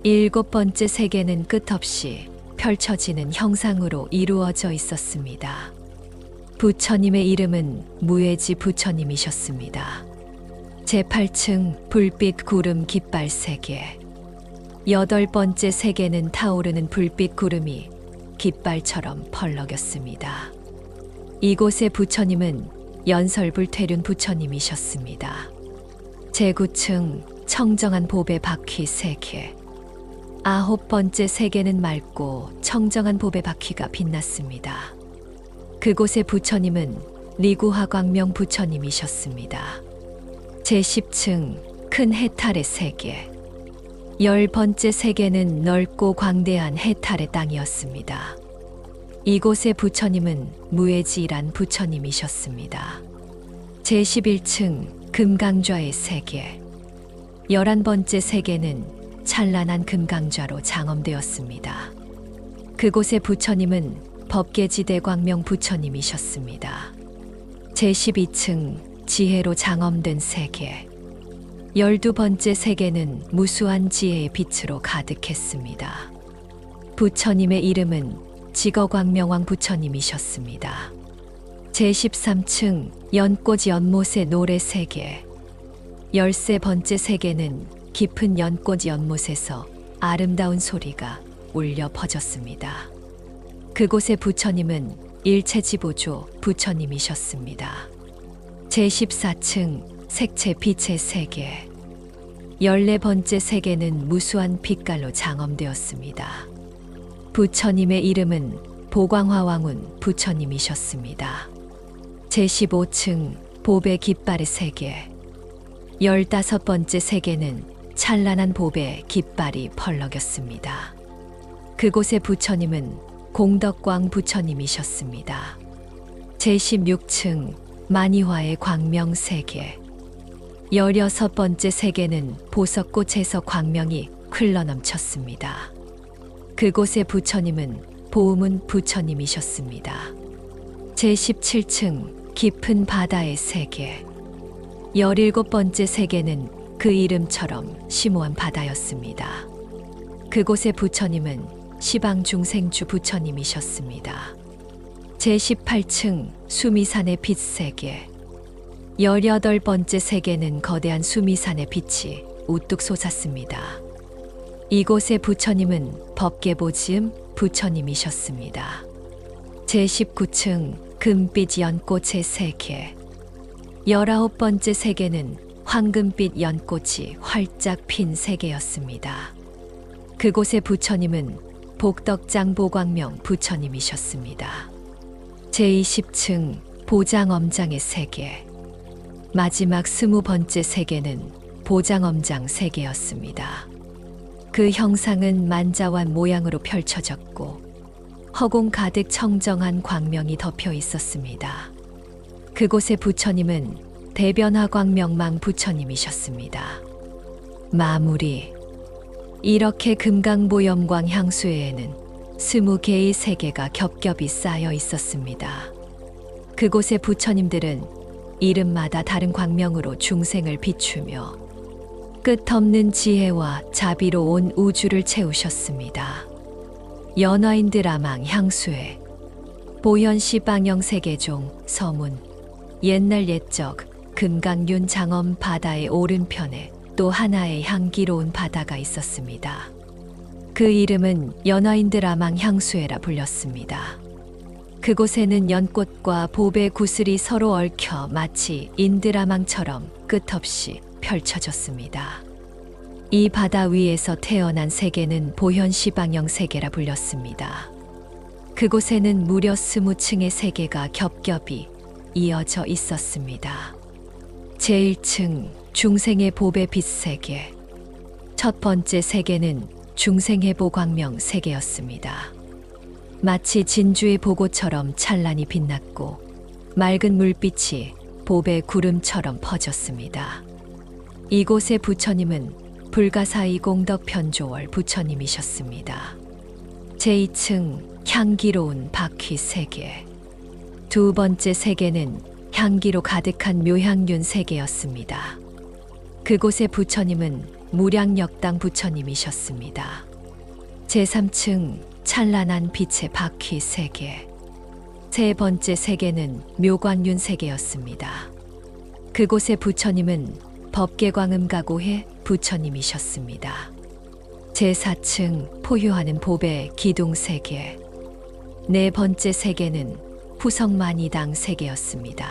7번째 세계는 끝없이 펼쳐지는 형상으로 이루어져 있었습니다. 부처님의 이름은 무예지 부처님이셨습니다. 제8층 불빛 구름 깃발 3개. 8번째 세계는 타오르는 불빛 구름이 깃발처럼 펄럭였습니다. 이곳의 부처님은 연설불퇴륜 부처님이셨습니다. 제9층 청정한 보배 바퀴 3개. 9번째 세계는 맑고 청정한 보배 바퀴가 빛났습니다. 그곳의 부처님은 리구하 광명 부처님이셨습니다. 제10층 큰 해탈의 세계. 10번째 세계는 넓고 광대한 해탈의 땅이었습니다. 이곳의 부처님은 무예지란 부처님이셨습니다. 제11층 금강좌의 세계. 11번째 세계는 찬란한 금강좌로 장엄되었습니다. 그곳의 부처님은 법계지대 광명 부처님이셨습니다. 제12층 지혜로 장엄된 세계. 12번째 세계는 무수한 지혜의 빛으로 가득했습니다. 부처님의 이름은 지거광명왕 부처님이셨습니다. 제13층 연꽃 연못의 노래 세계. 13번째 세계는 깊은 연꽃 연못에서 아름다운 소리가 울려 퍼졌습니다. 그곳의 부처님은 일체지보조 부처님이셨습니다. 제14층 색채 빛의 세계. 14번째 세계는 무수한 빛깔로 장엄되었습니다. 부처님의 이름은 보광화왕운 부처님이셨습니다. 제15층 보배 깃발의 세계. 15번째 세계는 찬란한 보배 깃발이 펄럭였습니다. 그곳의 부처님은 공덕광 부처님이셨습니다. 제16층 만이화의 광명 세계. 16번째 세계는 보석꽃에서 광명이 흘러넘쳤습니다. 그곳의 부처님은 보음은 부처님이셨습니다. 제17층 깊은 바다의 세계. 17번째 세계는 그 이름처럼 심오한 바다였습니다. 그곳의 부처님은 시방중생주 부처님이셨습니다. 제18층 수미산의 빛 세계. 18번째 세계는 거대한 수미산의 빛이 우뚝 솟았습니다. 이곳의 부처님은 법계보지음 부처님이셨습니다. 제19층 금빛 연꽃의 세계. 19번째 세계는 황금빛 연꽃이 활짝 핀 세계였습니다. 그곳의 부처님은 복덕장보광명 부처님이셨습니다. 제20층 보장엄장의 세계. 마지막 20번째 세계는 보장엄장 세계였습니다. 그 형상은 만자완 모양으로 펼쳐졌고 허공 가득 청정한 광명이 덮여 있었습니다. 그곳의 부처님은 대변화광명망 부처님이셨습니다. 마무리. 이렇게 금강보염광 향수회에는 20개의 세계가 겹겹이 쌓여 있었습니다. 그곳의 부처님들은 이름마다 다른 광명으로 중생을 비추며 끝없는 지혜와 자비로 온 우주를 채우셨습니다. 연화인드라망 향수회. 보현시 방영세계종 서문. 옛날 옛적 금강륜 장엄 바다의 오른편에 또 하나의 향기로운 바다가 있었습니다. 그 이름은 연화인드라망 향수회라 불렸습니다. 그곳에는 연꽃과 봅의 구슬이 서로 얽혀 마치 인드라망처럼 끝없이 펼쳐졌습니다. 이 바다 위에서 태어난 세계는 보현시방형 세계라 불렸습니다. 그곳에는 무려 20층의 세계가 겹겹이 이어져 있었습니다. 제1층 중생의 봅의 빛 세계. 첫 번째 세계는 중생의 보광명 세계였습니다. 마치 진주의 보고처럼 찬란히 빛났고 맑은 물빛이 봅의 구름처럼 퍼졌습니다. 이곳의 부처님은 불가사의 공덕편조월 부처님이셨습니다. 제2층 향기로운 바퀴 세계. 두 번째 세계는 향기로 가득한 묘향륜 세계였습니다. 그곳의 부처님은 무량역당 부처님이셨습니다. 제3층 찬란한 빛의 바퀴 세계. 세 번째 세계는 묘관륜 세계였습니다. 그곳의 부처님은 법계광음가고해 부처님이셨습니다. 제4층 포효하는 봅의 기둥 세계. 네 번째 세계는 후성만이당 세계였습니다.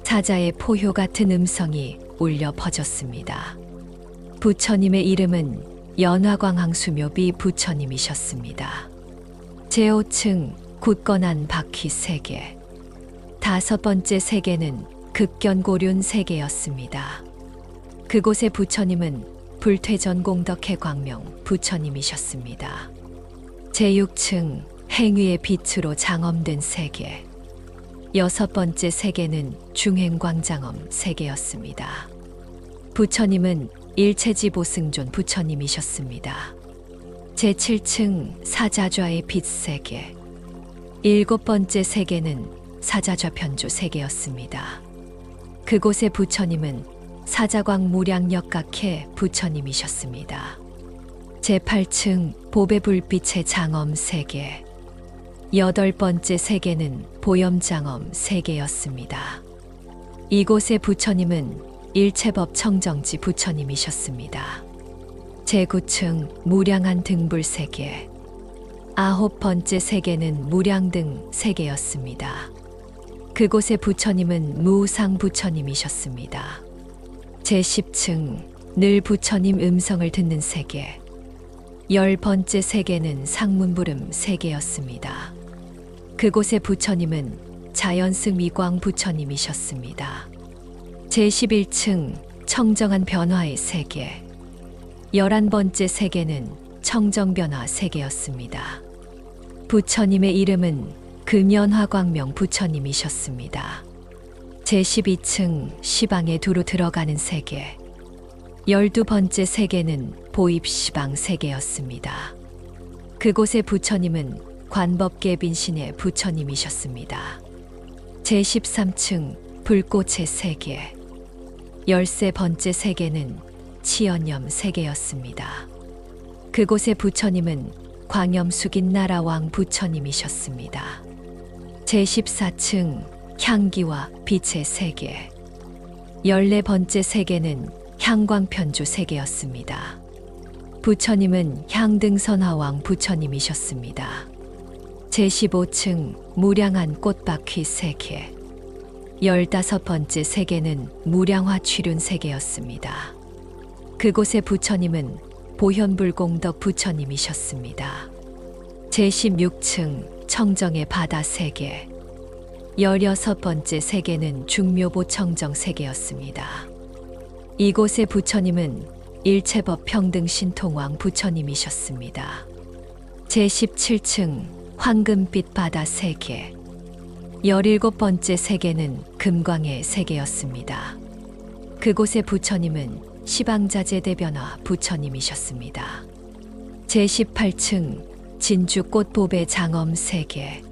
사자의 포효 같은 음성이 울려 퍼졌습니다. 부처님의 이름은 연화광항수묘비 부처님이셨습니다. 제5층 굳건한 바퀴 세계. 다섯 번째 세계는 극견고륜 세계였습니다. 그곳의 부처님은 불퇴전공덕해 광명 부처님이셨습니다. 제6층 행위의 빛으로 장엄된 세계. 여섯 번째 세계는 중행광장엄 세계였습니다. 부처님은 일체지보승존 부처님이셨습니다. 제7층 사자좌의 빛 세계. 일곱 번째 세계는 사자좌편조 세계였습니다. 그곳의 부처님은 사자광 무량역각해 부처님이셨습니다. 제8층 봅의 불빛의 장엄 세계. 여덟 번째 세계는 보염장엄 세계였습니다. 이곳의 부처님은 일체법 청정지 부처님이셨습니다. 제9층 무량한 등불 세계. 아홉 번째 세계는 무량등 세계였습니다. 그곳의 부처님은 무상 부처님이셨습니다. 제10층 늘 부처님 음성을 듣는 세계. 열 번째 세계는 상문부름 세계였습니다. 그곳의 부처님은 자연승 미광 부처님이셨습니다. 제11층 청정한 변화의 세계. 11번째 세계는 청정변화 세계였습니다. 부처님의 이름은 금연화광명 부처님이셨습니다. 제12층 시방에 두루 들어가는 세계. 12번째 세계는 보입시방 세계였습니다. 그곳의 부처님은 관법계빈신의 부처님이셨습니다. 제13층 불꽃의 세계. 13번째 세계는 치연염 세계였습니다. 그곳의 부처님은 광염숙인 나라왕 부처님이셨습니다. 제14층 향기와 빛의 세계. 14번째 세계는 향광편조 세계였습니다. 부처님은 향등선화왕 부처님이셨습니다. 제15층 무량한 꽃바퀴 세계. 15번째 세계는 무량화취륜 세계였습니다. 그곳의 부처님은 보현불공덕 부처님이셨습니다. 제16층 청정의 바다 세계. 16번째 세계는 중묘보청정 세계였습니다. 이곳의 부처님은 일체법 평등신통왕 부처님이셨습니다. 제17층 황금빛 바다 세계. 17번째 세계는 금광의 세계였습니다. 그곳의 부처님은 시방자재 대변화 부처님이셨습니다. 제18층 진주꽃봅의 장엄 세계.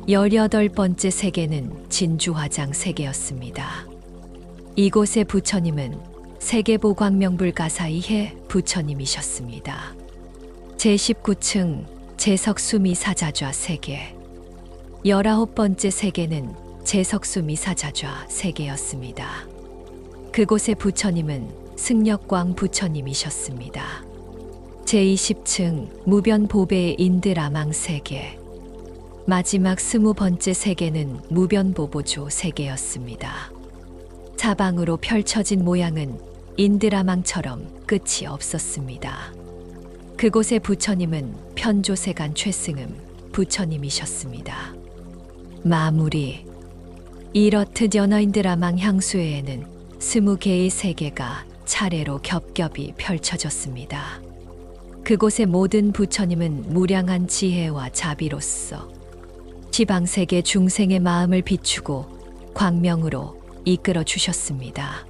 18번째 세계는 진주화장 세계였습니다. 이곳의 부처님은 세계보광명불가사의해 부처님이셨습니다. 제19층 제석수미사자좌 세계. 19번째 세계는 제석수미사자좌 세계였습니다. 그곳의 부처님은 승력광 부처님이셨습니다. 제20층 무변보배의 인드라망 세계. 마지막 20번째 세계는 무변보보조 세계였습니다. 사방으로 펼쳐진 모양은 인드라망처럼 끝이 없었습니다. 그곳의 부처님은 편조세간 최승음 부처님이셨습니다. 마무리. 이렇듯 연어인드라망 향수회에는 20개의 세계가 차례로 겹겹이 펼쳐졌습니다. 그곳의 모든 부처님은 무량한 지혜와 자비로서 지방세계 중생의 마음을 비추고 광명으로 이끌어 주셨습니다.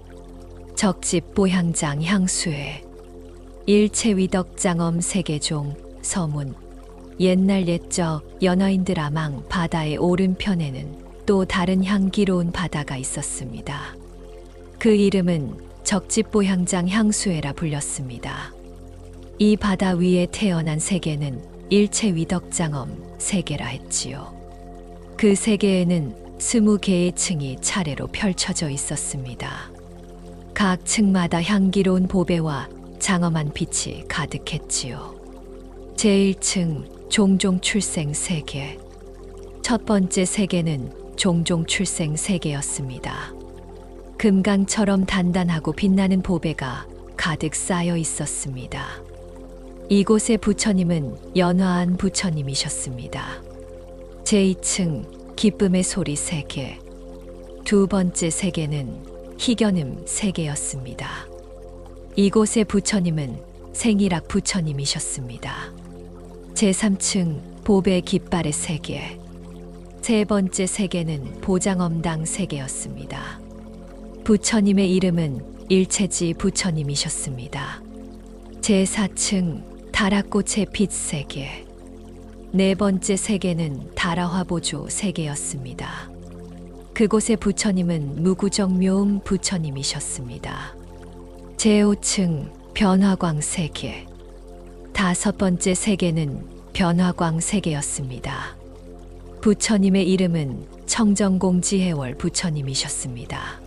적집 보향장 향수회, 일체위덕장엄 세계종 서문. 옛날 옛적 연어인드라망 바다의 오른편에는 또 다른 향기로운 바다가 있었습니다. 그 이름은 적집보향장 향수회라 불렸습니다. 이 바다 위에 태어난 세계는 일체위덕장엄 세계라 했지요. 그 세계에는 20개의 층이 차례로 펼쳐져 있었습니다. 각 층마다 향기로운 보배와 장엄한 빛이 가득했지요. 제1층 종종출생 세계. 첫 번째 세계는 종종출생 세계였습니다. 금강처럼 단단하고 빛나는 보배가 가득 쌓여 있었습니다. 이곳의 부처님은 연화한 부처님이셨습니다. 제2층 기쁨의 소리 세계. 두 번째 세계는 희견음 세계였습니다. 이곳의 부처님은 생일학 부처님이셨습니다. 제3층 보배 깃발의 세계. 세 번째 세계는 보장엄당 세계였습니다. 부처님의 이름은 일체지 부처님이셨습니다. 제4층 다락꽃의 빛 세계. 네 번째 세계는 다라화보조 세계였습니다. 그곳의 부처님은 무구정묘음 부처님이셨습니다. 제5층 변화광 세계. 다섯 번째 세계는 변화광 세계였습니다. 부처님의 이름은 청정공지해월 부처님이셨습니다.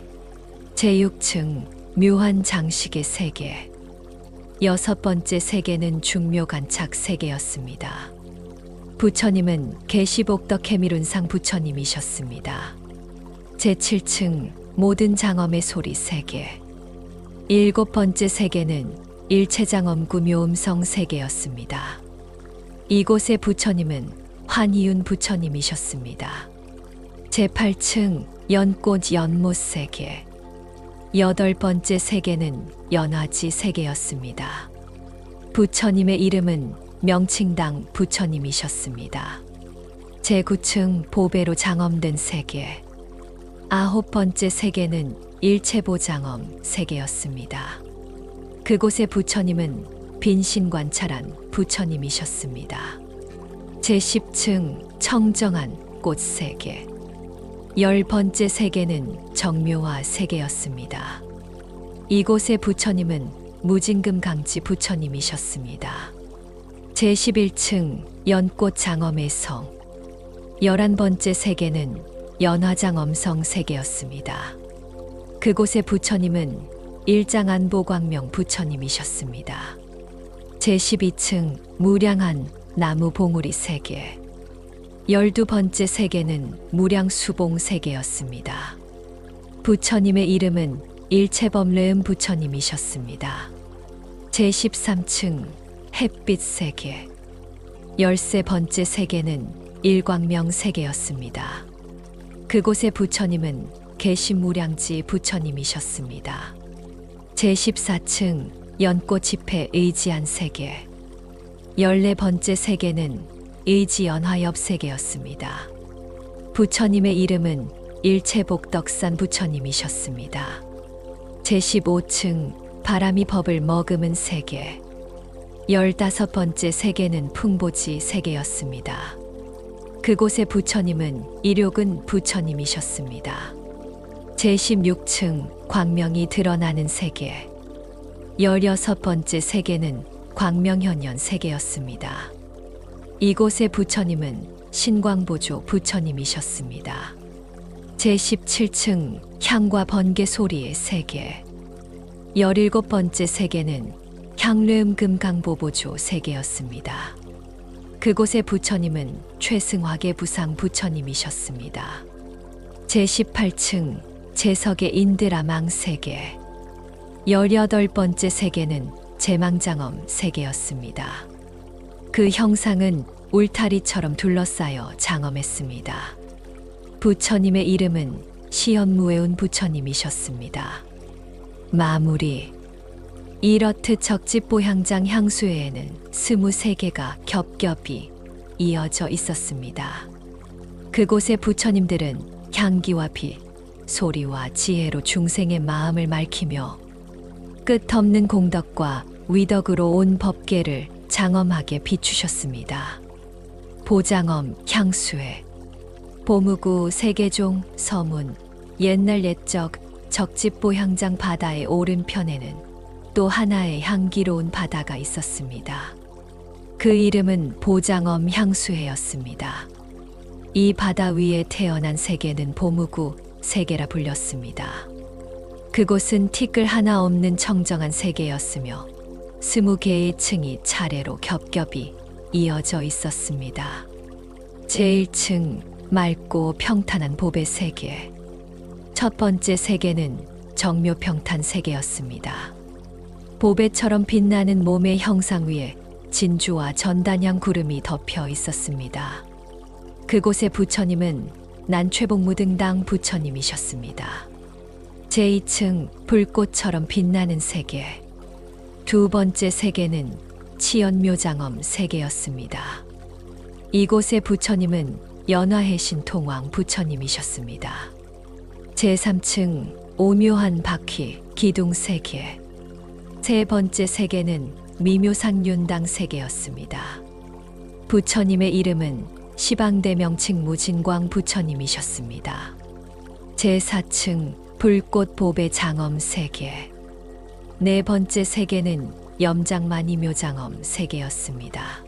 제6층 묘한 장식의 세계. 여섯 번째 세계는 중묘간착 세계였습니다. 부처님은 계시복덕해미룬상 부처님이셨습니다. 제7층 모든 장엄의 소리 세계. 일곱 번째 세계는 일체장엄구 묘음성 세계였습니다. 이곳의 부처님은 환희윤 부처님이셨습니다. 제8층 연꽃 연못 세계. 여덟 번째 세계는 연화지 세계였습니다. 부처님의 이름은 명칭당 부처님이셨습니다. 제9층 보배로 장엄된 세계. 아홉 번째 세계는 일체보장엄 세계였습니다. 그곳의 부처님은 빈신관찰한 부처님이셨습니다. 제10층 청정한 꽃 세계. 열 번째 세계는 정묘화 세계였습니다. 이곳의 부처님은 무징금강지 부처님이셨습니다. 제11층 연꽃 장엄의 성. 11번째 세계는 연화장엄성 세계였습니다. 그곳의 부처님은 일장안보광명 부처님이셨습니다. 제12층 무량한 나무 봉우리 세계. 12번째 세계는 무량수봉 세계였습니다. 부처님의 이름은 일체범례음 부처님이셨습니다. 제13층 햇빛 세계. 13번째 세계는 일광명 세계였습니다. 그곳의 부처님은 계시무량지 부처님이셨습니다. 제14층 연꽃집회 의지한 세계. 14번째 세계는 의지연화엽 세계였습니다. 부처님의 이름은 일체복덕산 부처님이셨습니다. 제15층 바람이 법을 머금은 세계. 15번째 세계는 풍보지 세계였습니다. 그곳의 부처님은 일욕은 부처님이셨습니다. 제16층 광명이 드러나는 세계. 16번째 세계는 광명현현 세계였습니다. 이곳의 부처님은 신광보조 부처님이셨습니다. 제17층 향과 번개 소리의 세계. 17번째 세계는 향뢰음 금강보보조 세계였습니다. 그곳의 부처님은 최승화계 부상 부처님이셨습니다. 제18층 제석의 인드라망 세계. 18번째 세계는 제망장엄 세계였습니다. 그 형상은 울타리처럼 둘러싸여 장엄했습니다. 부처님의 이름은 시연무에운 부처님이셨습니다. 마무리. 이렇듯 적집보향장 향수회에는 23개가 겹겹이 이어져 있었습니다. 그곳의 부처님들은 향기와 빛, 소리와 지혜로 중생의 마음을 맑히며 끝없는 공덕과 위덕으로 온 법계를 장엄하게 비추셨습니다. 보장엄 향수회. 보무구 세계종 서문. 옛날 옛적 적집보향장 바다의 오른편에는 또 하나의 향기로운 바다가 있었습니다. 그 이름은 보장엄 향수회였습니다. 이 바다 위에 태어난 세계는 보무구 세계라 불렸습니다. 그곳은 티끌 하나 없는 청정한 세계였으며 20개의 층이 차례로 겹겹이 이어져 있었습니다. 제1층 맑고 평탄한 보배 세계. 첫 번째 세계는 정묘평탄 세계였습니다. 보배처럼 빛나는 몸의 형상 위에 진주와 전단향 구름이 덮여 있었습니다. 그곳의 부처님은 난최복무등당 부처님이셨습니다. 제2층 불꽃처럼 빛나는 세계. 두 번째 세계는 치연묘장엄 세계였습니다. 이곳의 부처님은 연화해신 통왕 부처님이셨습니다. 제3층 오묘한 바퀴 기둥 세계. 세 번째 세계는 미묘상륜당 세계였습니다. 부처님의 이름은 시방대명칭 무진광 부처님이셨습니다. 제4층 불꽃 보배 장엄 세계. 네 번째 세계는 염장만이묘장엄 세계였습니다.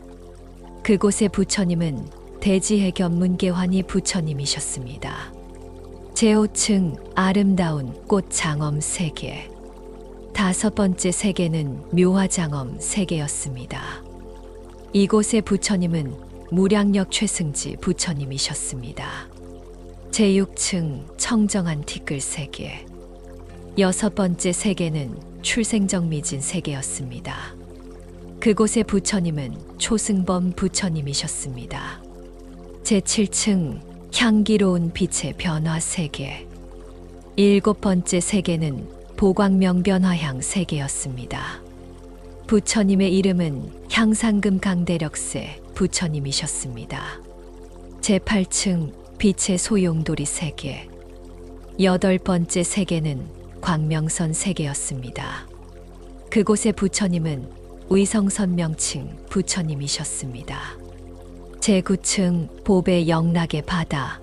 그곳의 부처님은 대지해겸 문계환이 부처님이셨습니다. 제5층 아름다운 꽃 장엄 세계. 다섯 번째 세계는 묘화장엄 세계였습니다. 이곳의 부처님은 무량력 최승지 부처님이셨습니다. 제6층 청정한 티끌 세계. 여섯 번째 세계는 출생정미진 세계였습니다. 그곳의 부처님은 초승범 부처님이셨습니다. 제7층 향기로운 빛의 변화 세계. 일곱 번째 세계는 보광명변화향 세계였습니다. 부처님의 이름은 향상금 강대력세 부처님이셨습니다. 제8층 빛의 소용돌이 세계. 여덟 번째 세계는 광명선 세계였습니다. 그곳의 부처님은 의성선명칭 부처님이셨습니다. 제9층 보배 영락의 바다.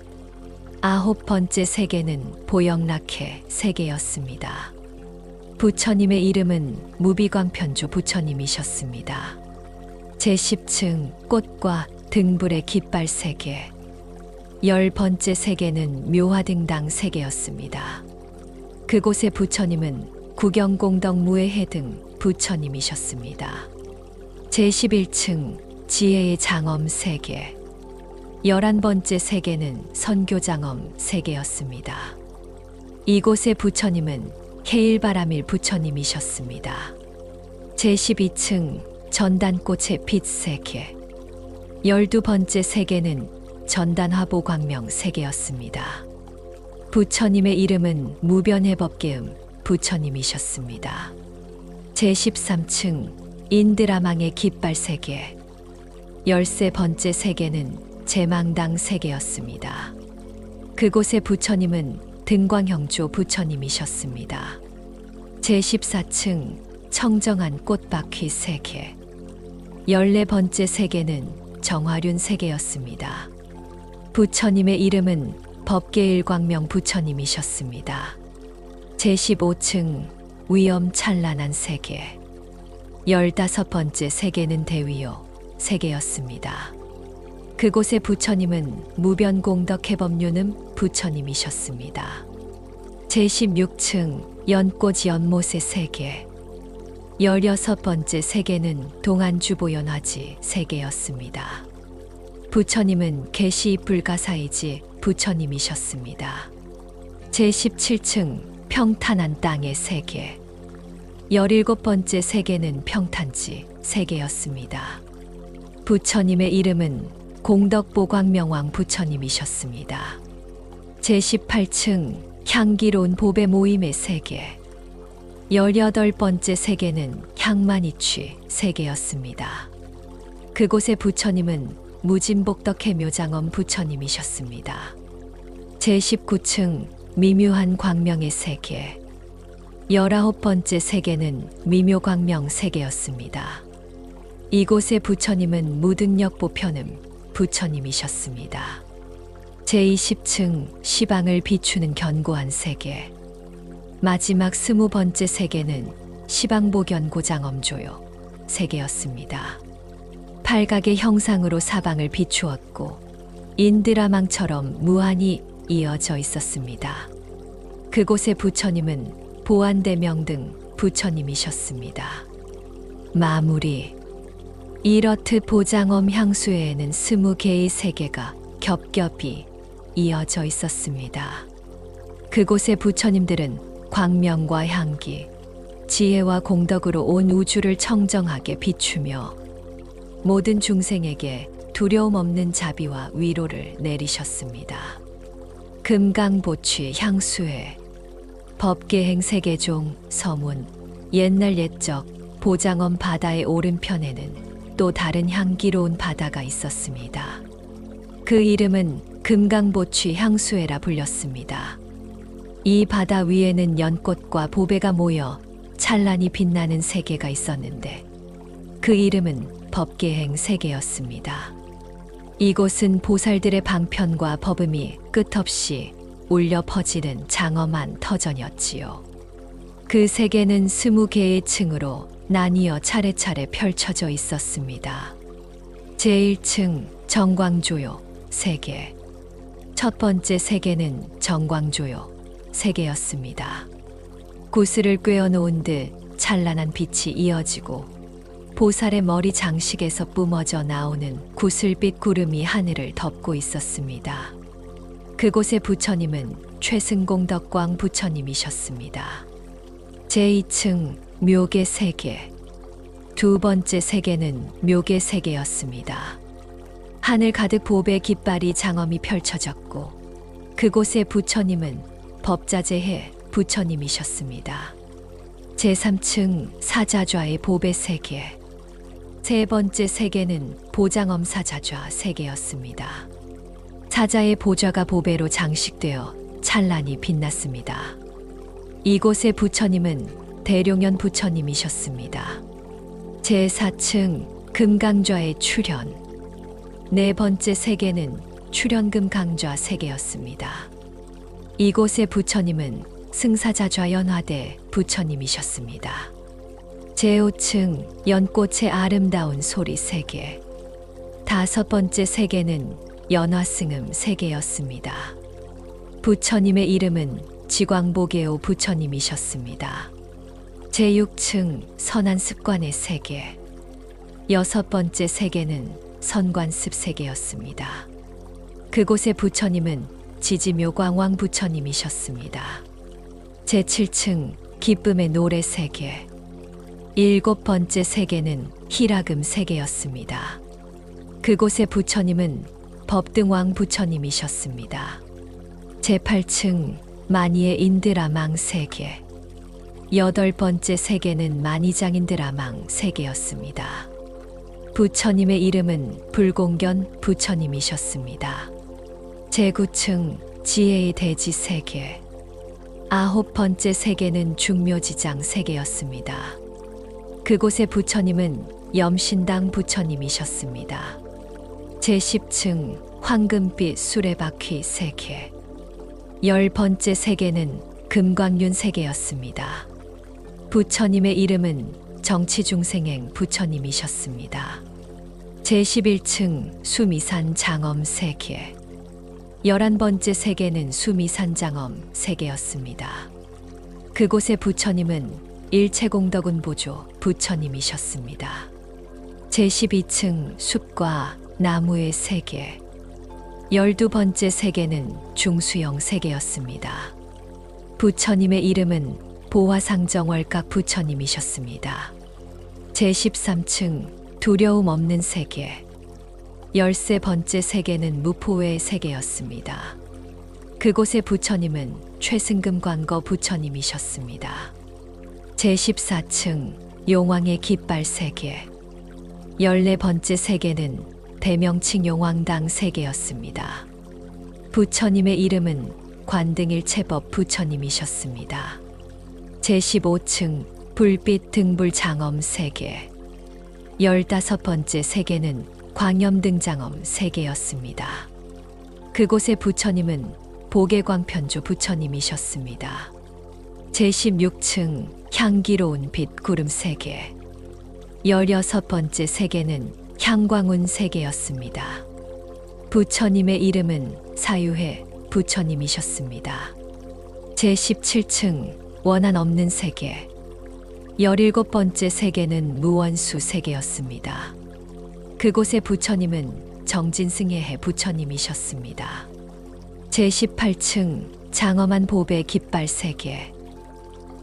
아홉 번째 세계는 보영락해 세계였습니다. 부처님의 이름은 무비광편조 부처님이셨습니다. 제10층 꽃과 등불의 깃발 세계. 열 번째 세계는 묘화등당 세계였습니다. 그곳의 부처님은 구경공덕 무해해 등 부처님이셨습니다. 제11층 지혜의 장엄 세계. 11번째 세계는 선교장엄 세계였습니다. 이곳의 부처님은 케일바라밀 부처님이셨습니다. 제12층 전단꽃의 빛 세계. 12번째 세계는 전단화보광명 세계였습니다. 부처님의 이름은 무변해법계음 부처님이셨습니다. 제13층 인드라망의 깃발 세계. 13번째 세계는 제망당 세계였습니다. 그곳의 부처님은 등광형조 부처님이셨습니다. 제14층 청정한 꽃바퀴 세계. 14번째 세계는 정화륜 세계였습니다. 부처님의 이름은 법계일광명 부처님이셨습니다. 제15층 위엄 찬란한 세계. 15번째 세계는 대위요 세계였습니다. 그곳의 부처님은 무변공덕해법륜음 부처님이셨습니다. 제16층 연꽃 연못의 세계. 16번째 세계는 동안주보연화지 세계였습니다. 부처님은 계시 불가사이지 부처님이셨습니다. 제17층 평탄한 땅의 세계. 17번째 세계는 평탄지 세계였습니다. 부처님의 이름은 공덕보광명왕 부처님이셨습니다. 제18층 향기로운 보배 모임의 세계. 18번째 세계는 향만이취 세계였습니다. 그곳의 부처님은 무진복덕해 묘장엄 부처님이셨습니다. 제19층 미묘한 광명의 세계. 19번째 세계는 미묘광명 세계였습니다. 이곳의 부처님은 무등력 보편음 부처님이셨습니다. 제20층 시방을 비추는 견고한 세계. 마지막 20번째 세계는 시방보견 고장엄조요 세계였습니다. 팔각의 형상으로 사방을 비추었고 인드라망처럼 무한히 이어져 있었습니다. 그곳의 부처님은 보안대명 등 부처님이셨습니다. 마무리. 이렇듯 보장엄 향수에는 20개의 세계가 겹겹이 이어져 있었습니다. 그곳의 부처님들은 광명과 향기, 지혜와 공덕으로 온 우주를 청정하게 비추며 모든 중생에게 두려움 없는 자비와 위로를 내리셨습니다. 금강보취 향수회, 법계행 세계종 서문, 옛날 옛적 보장엄 바다의 오른편에는 또 다른 향기로운 바다가 있었습니다. 그 이름은 금강보취 향수회라 불렸습니다. 이 바다 위에는 연꽃과 보배가 모여 찬란히 빛나는 세계가 있었는데 그 이름은 법계행 세계였습니다. 이곳은 보살들의 방편과 법음이 끝없이 울려 퍼지는 장엄한 터전이었지요. 그 세계는 20개의 층으로 나뉘어 차례차례 펼쳐져 있었습니다. 제1층 정광조요 세계. 첫 번째 세계는 정광조요 세계였습니다. 구슬을 꿰어놓은 듯 찬란한 빛이 이어지고 보살의 머리 장식에서 뿜어져 나오는 구슬빛 구름이 하늘을 덮고 있었습니다. 그곳의 부처님은 최승공덕광 부처님이셨습니다. 제2층 묘계 세계. 두 번째 세계는 묘계 세계였습니다. 하늘 가득 보배 깃발이 장엄히 펼쳐졌고 그곳의 부처님은 법자재해 부처님이셨습니다. 제3층 사자좌의 보배 세계. 세 번째 세계는 보장엄 사자좌 세계였습니다. 사자의 보좌가 보배로 장식되어 찬란히 빛났습니다. 이곳의 부처님은 대룡연 부처님이셨습니다. 제4층 금강좌의 출현. 네 번째 세계는 출현금강좌 세계였습니다. 이곳의 부처님은 승사자좌 연화대 부처님이셨습니다. 제5층 연꽃의 아름다운 소리 세계. 다섯 번째 세계는 연화승음 세계였습니다. 부처님의 이름은 지광보계오 부처님이셨습니다. 제6층 선한 습관의 세계. 여섯 번째 세계는 선관습 세계였습니다. 그곳의 부처님은 지지묘광왕 부처님이셨습니다. 제7층 기쁨의 노래 세계. 일곱 번째 세계는 희락음 세계였습니다. 그곳의 부처님은 법등왕 부처님이셨습니다. 제8층 만이의 인드라망 세계. 여덟 번째 세계는 만이장인드라망 세계였습니다. 부처님의 이름은 불공견 부처님이셨습니다. 제9층 지혜의 대지 세계. 아홉 번째 세계는 중묘지장 세계였습니다. 그곳의 부처님은 염신당 부처님이셨습니다. 제10층 황금빛 수레바퀴 세계. 열 번째 세계는 금광윤 세계였습니다. 부처님의 이름은 정치중생행 부처님이셨습니다. 제11층 수미산 장엄 세계. 11번째 세계는 수미산 장엄 세계였습니다. 그곳의 부처님은 일체공덕은 보조 부처님이셨습니다. 제12층 숲과 나무의 세계. 12번째 세계는 중수영 세계였습니다. 부처님의 이름은 보화상정월각 부처님이셨습니다. 제13층 두려움 없는 세계. 13번째 세계는 무포의 세계였습니다. 그곳의 부처님은 최승금 광거 부처님이셨습니다. 제14층 용왕의 깃발 세계. 14번째 세계는 대명칭 용왕당 세계였습니다. 부처님의 이름은 관등일체법 부처님이셨습니다. 제15층 불빛 등불 장엄 세계. 15번째 세계는 광염등장엄 세계였습니다. 그곳의 부처님은 보계광편조 부처님이셨습니다. 제16층 향기로운 빛 구름 세계. 16번째 세계는 향광운 세계였습니다. 부처님의 이름은 사유해 부처님이셨습니다. 제17층 원한 없는 세계. 17번째 세계는 무원수 세계였습니다. 그곳의 부처님은 정진승예해 부처님이셨습니다. 제18층 장엄한 보배 깃발 세계.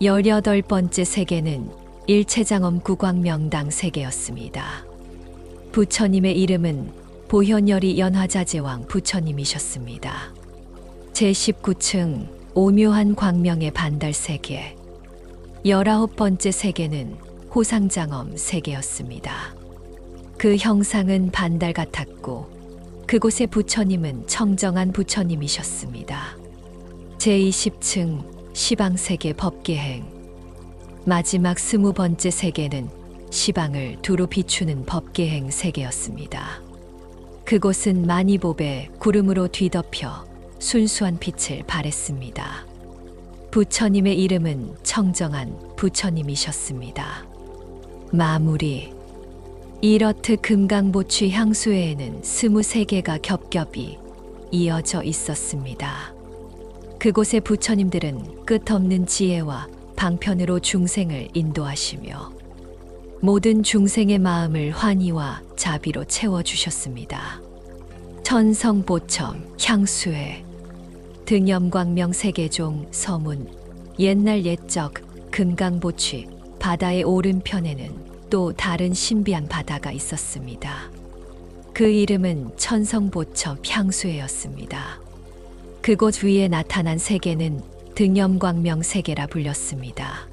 18번째 세계는 일체장엄 구광명당 세계였습니다. 부처님의 이름은 보현열이 연화자제왕 부처님이셨습니다. 제19층 오묘한 광명의 반달 세계. 19번째 세계는 호상장엄 세계였습니다. 그 형상은 반달 같았고 그곳의 부처님은 청정한 부처님이셨습니다. 제20층 시방세계 법계행. 마지막 20번째 세계는 시방을 두루 비추는 법계행 세계였습니다. 그곳은 만이보배 구름으로 뒤덮여 순수한 빛을 발했습니다. 부처님의 이름은 청정한 부처님이셨습니다. 마무리. 이렇듯 금강보취 향수회에는 23개가 겹겹이 이어져 있었습니다. 그곳의 부처님들은 끝없는 지혜와 방편으로 중생을 인도하시며 모든 중생의 마음을 환희와 자비로 채워주셨습니다. 천성보첨 향수회 등염광명 세계종 서문. 옛날 옛적 금강보취 바다의 오른편에는 또 다른 신비한 바다가 있었습니다. 그 이름은 천성보첩 향수회였습니다. 그곳 위에 나타난 세계는 등염광명 세계라 불렸습니다.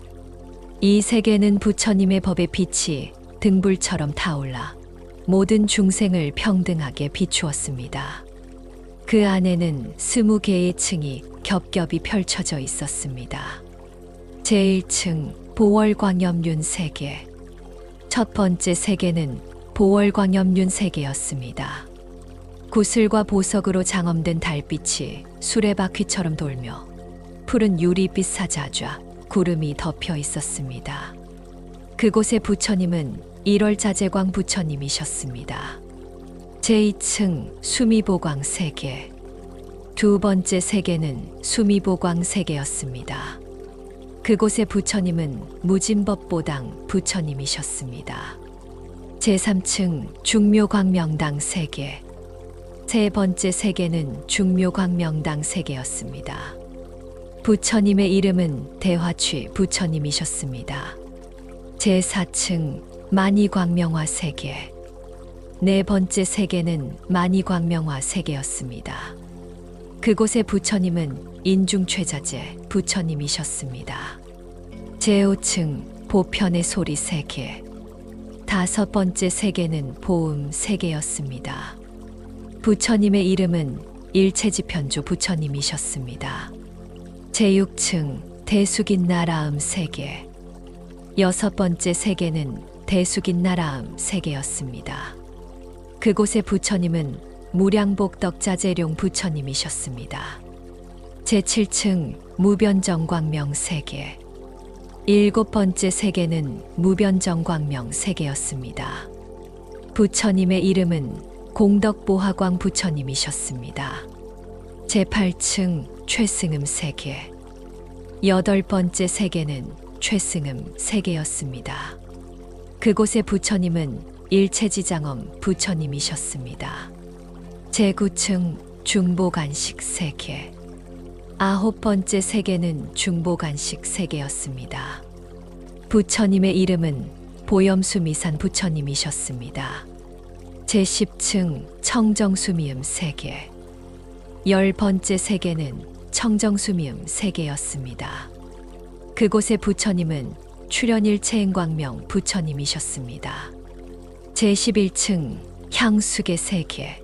이 세계는 부처님의 법의 빛이 등불처럼 타올라 모든 중생을 평등하게 비추었습니다. 그 안에는 20개의 층이 겹겹이 펼쳐져 있었습니다. 제1층 보월광염륜 세계. 첫 번째 세계는 보월광염륜 세계였습니다. 구슬과 보석으로 장엄된 달빛이 수레바퀴처럼 돌며 푸른 유리빛 사자좌 구름이 덮여 있었습니다. 그곳의 부처님은 일월자재광 부처님이셨습니다. 제2층 수미보광 세계. 두 번째 세계는 수미보광 세계였습니다. 그곳의 부처님은 무진법보당 부처님이셨습니다. 제3층 중묘광명당 세계. 세 번째 세계는 중묘광명당 세계였습니다. 부처님의 이름은 대화취 부처님이셨습니다. 제4층 만이광명화 세계. 네 번째 세계는 만이광명화 세계였습니다. 그곳의 부처님은 인중최자재 부처님이셨습니다. 제5층 보편의 소리 세계. 다섯 번째 세계는 보음 세계였습니다. 부처님의 이름은 일체지편조 부처님이셨습니다. 제6층 대숙인 나라음 세계. 여섯 번째 세계는 대숙인 나라음 세계였습니다. 그곳의 부처님은 무량복덕자재룡 부처님이셨습니다. 제7층 무변정광명 세계. 일곱 번째 세계는 무변정광명 세계였습니다. 부처님의 이름은 공덕보화광 부처님이셨습니다. 제8층 최승음 세계. 여덟 번째 세계는 최승음 세계였습니다. 그곳의 부처님은 일체지장엄 부처님이셨습니다. 제9층 중보간식 세계. 9번째 세계는 중보간식 세계였습니다. 부처님의 이름은 보염수미산 부처님이셨습니다. 제10층 청정수미음 세계. 10번째 세계는 청정수미음 세계였습니다. 그곳의 부처님은 출현일체행광명 부처님이셨습니다. 제11층 향수계 세계.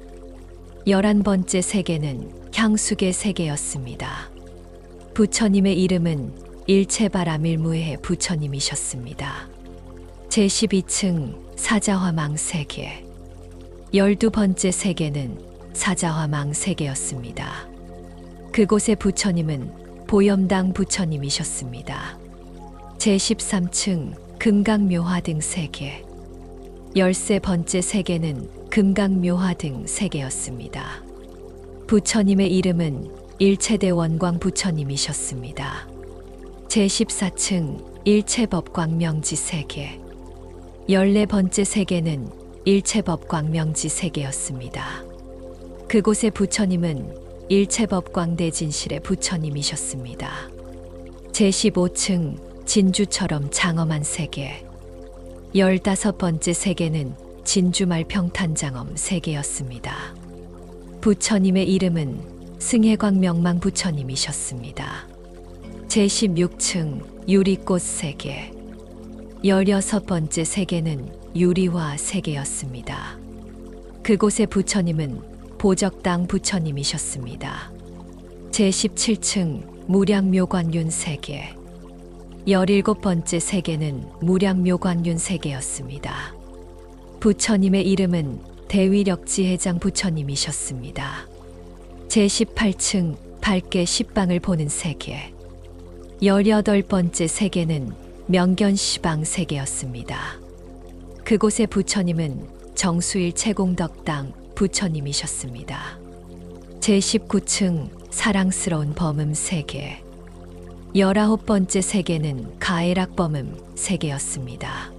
11번째 세계는 향수계 세계였습니다. 부처님의 이름은 일체바라밀무해 부처님이셨습니다. 제12층 사자화망 세계. 12번째 세계는 사자화망 세계였습니다. 그곳의 부처님은 보염당 부처님이셨습니다. 제13층 금강묘화등 세계. 13번째 세계는 금강묘화등 세계였습니다. 부처님의 이름은 일체대원광 부처님이셨습니다. 제14층 일체법광명지 세계. 14번째 세계는 일체법광명지 세계였습니다. 그곳의 부처님은 일체법광대진실의 부처님이셨습니다. 제15층 진주처럼 장엄한 세계. 15번째 세계는 진주말평탄장엄 세계였습니다. 부처님의 이름은 승혜광명망 부처님이셨습니다. 제16층 유리꽃 세계. 16번째 세계는 유리화 세계였습니다. 그곳의 부처님은 보적당 부처님이셨습니다. 제17층 무량묘관윤 세계. 17번째 세계는 무량묘관윤 세계였습니다. 부처님의 이름은 대위력지해장 부처님이셨습니다. 제18층 밝게 십방을 보는 세계. 18번째 세계는 명견시방 세계였습니다. 그곳의 부처님은 정수일 채공덕당 부처님이셨습니다. 제19층 사랑스러운 범음 세계. 19번째 세계는 가해락범음 세계였습니다.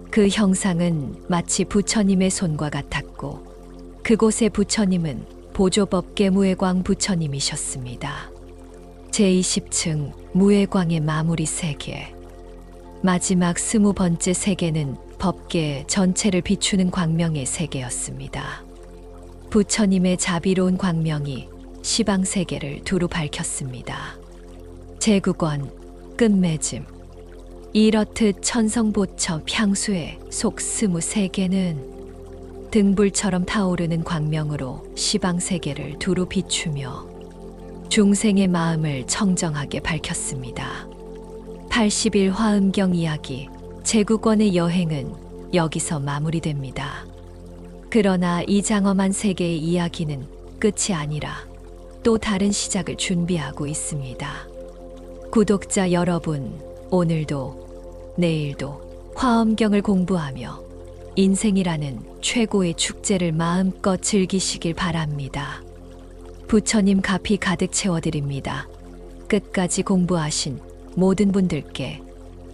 그 형상은 마치 부처님의 손과 같았고 그곳의 부처님은 보조법계 무해광 부처님이셨습니다. 제20층 무해광의 마무리 세계. 마지막 20번째 세계는 법계 전체를 비추는 광명의 세계였습니다. 부처님의 자비로운 광명이 시방세계를 두루 밝혔습니다. 제국원 끝맺음. 이렇듯 천성보첩 향수의 속 23개는 등불처럼 타오르는 광명으로 시방세계를 두루 비추며 중생의 마음을 청정하게 밝혔습니다. 80일 화엄경 이야기 제국원의 여행은 여기서 마무리됩니다. 그러나 이 장엄한 세계의 이야기는 끝이 아니라 또 다른 시작을 준비하고 있습니다. 구독자 여러분, 오늘도 내일도 화엄경을 공부하며 인생이라는 최고의 축제를 마음껏 즐기시길 바랍니다. 부처님 가피 가득 채워드립니다. 끝까지 공부하신 모든 분들께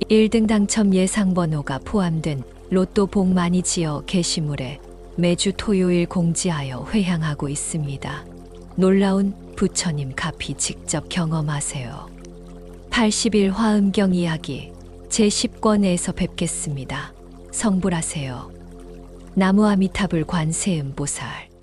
1등 당첨 예상번호가 포함된 로또 복 많이 지어 게시물에 매주 토요일 공지하여 회향하고 있습니다. 놀라운 부처님 가피 직접 경험하세요. 80일 화엄경 이야기 제10권에서 뵙겠습니다. 성불하세요. 나무 아미타불 관세음보살.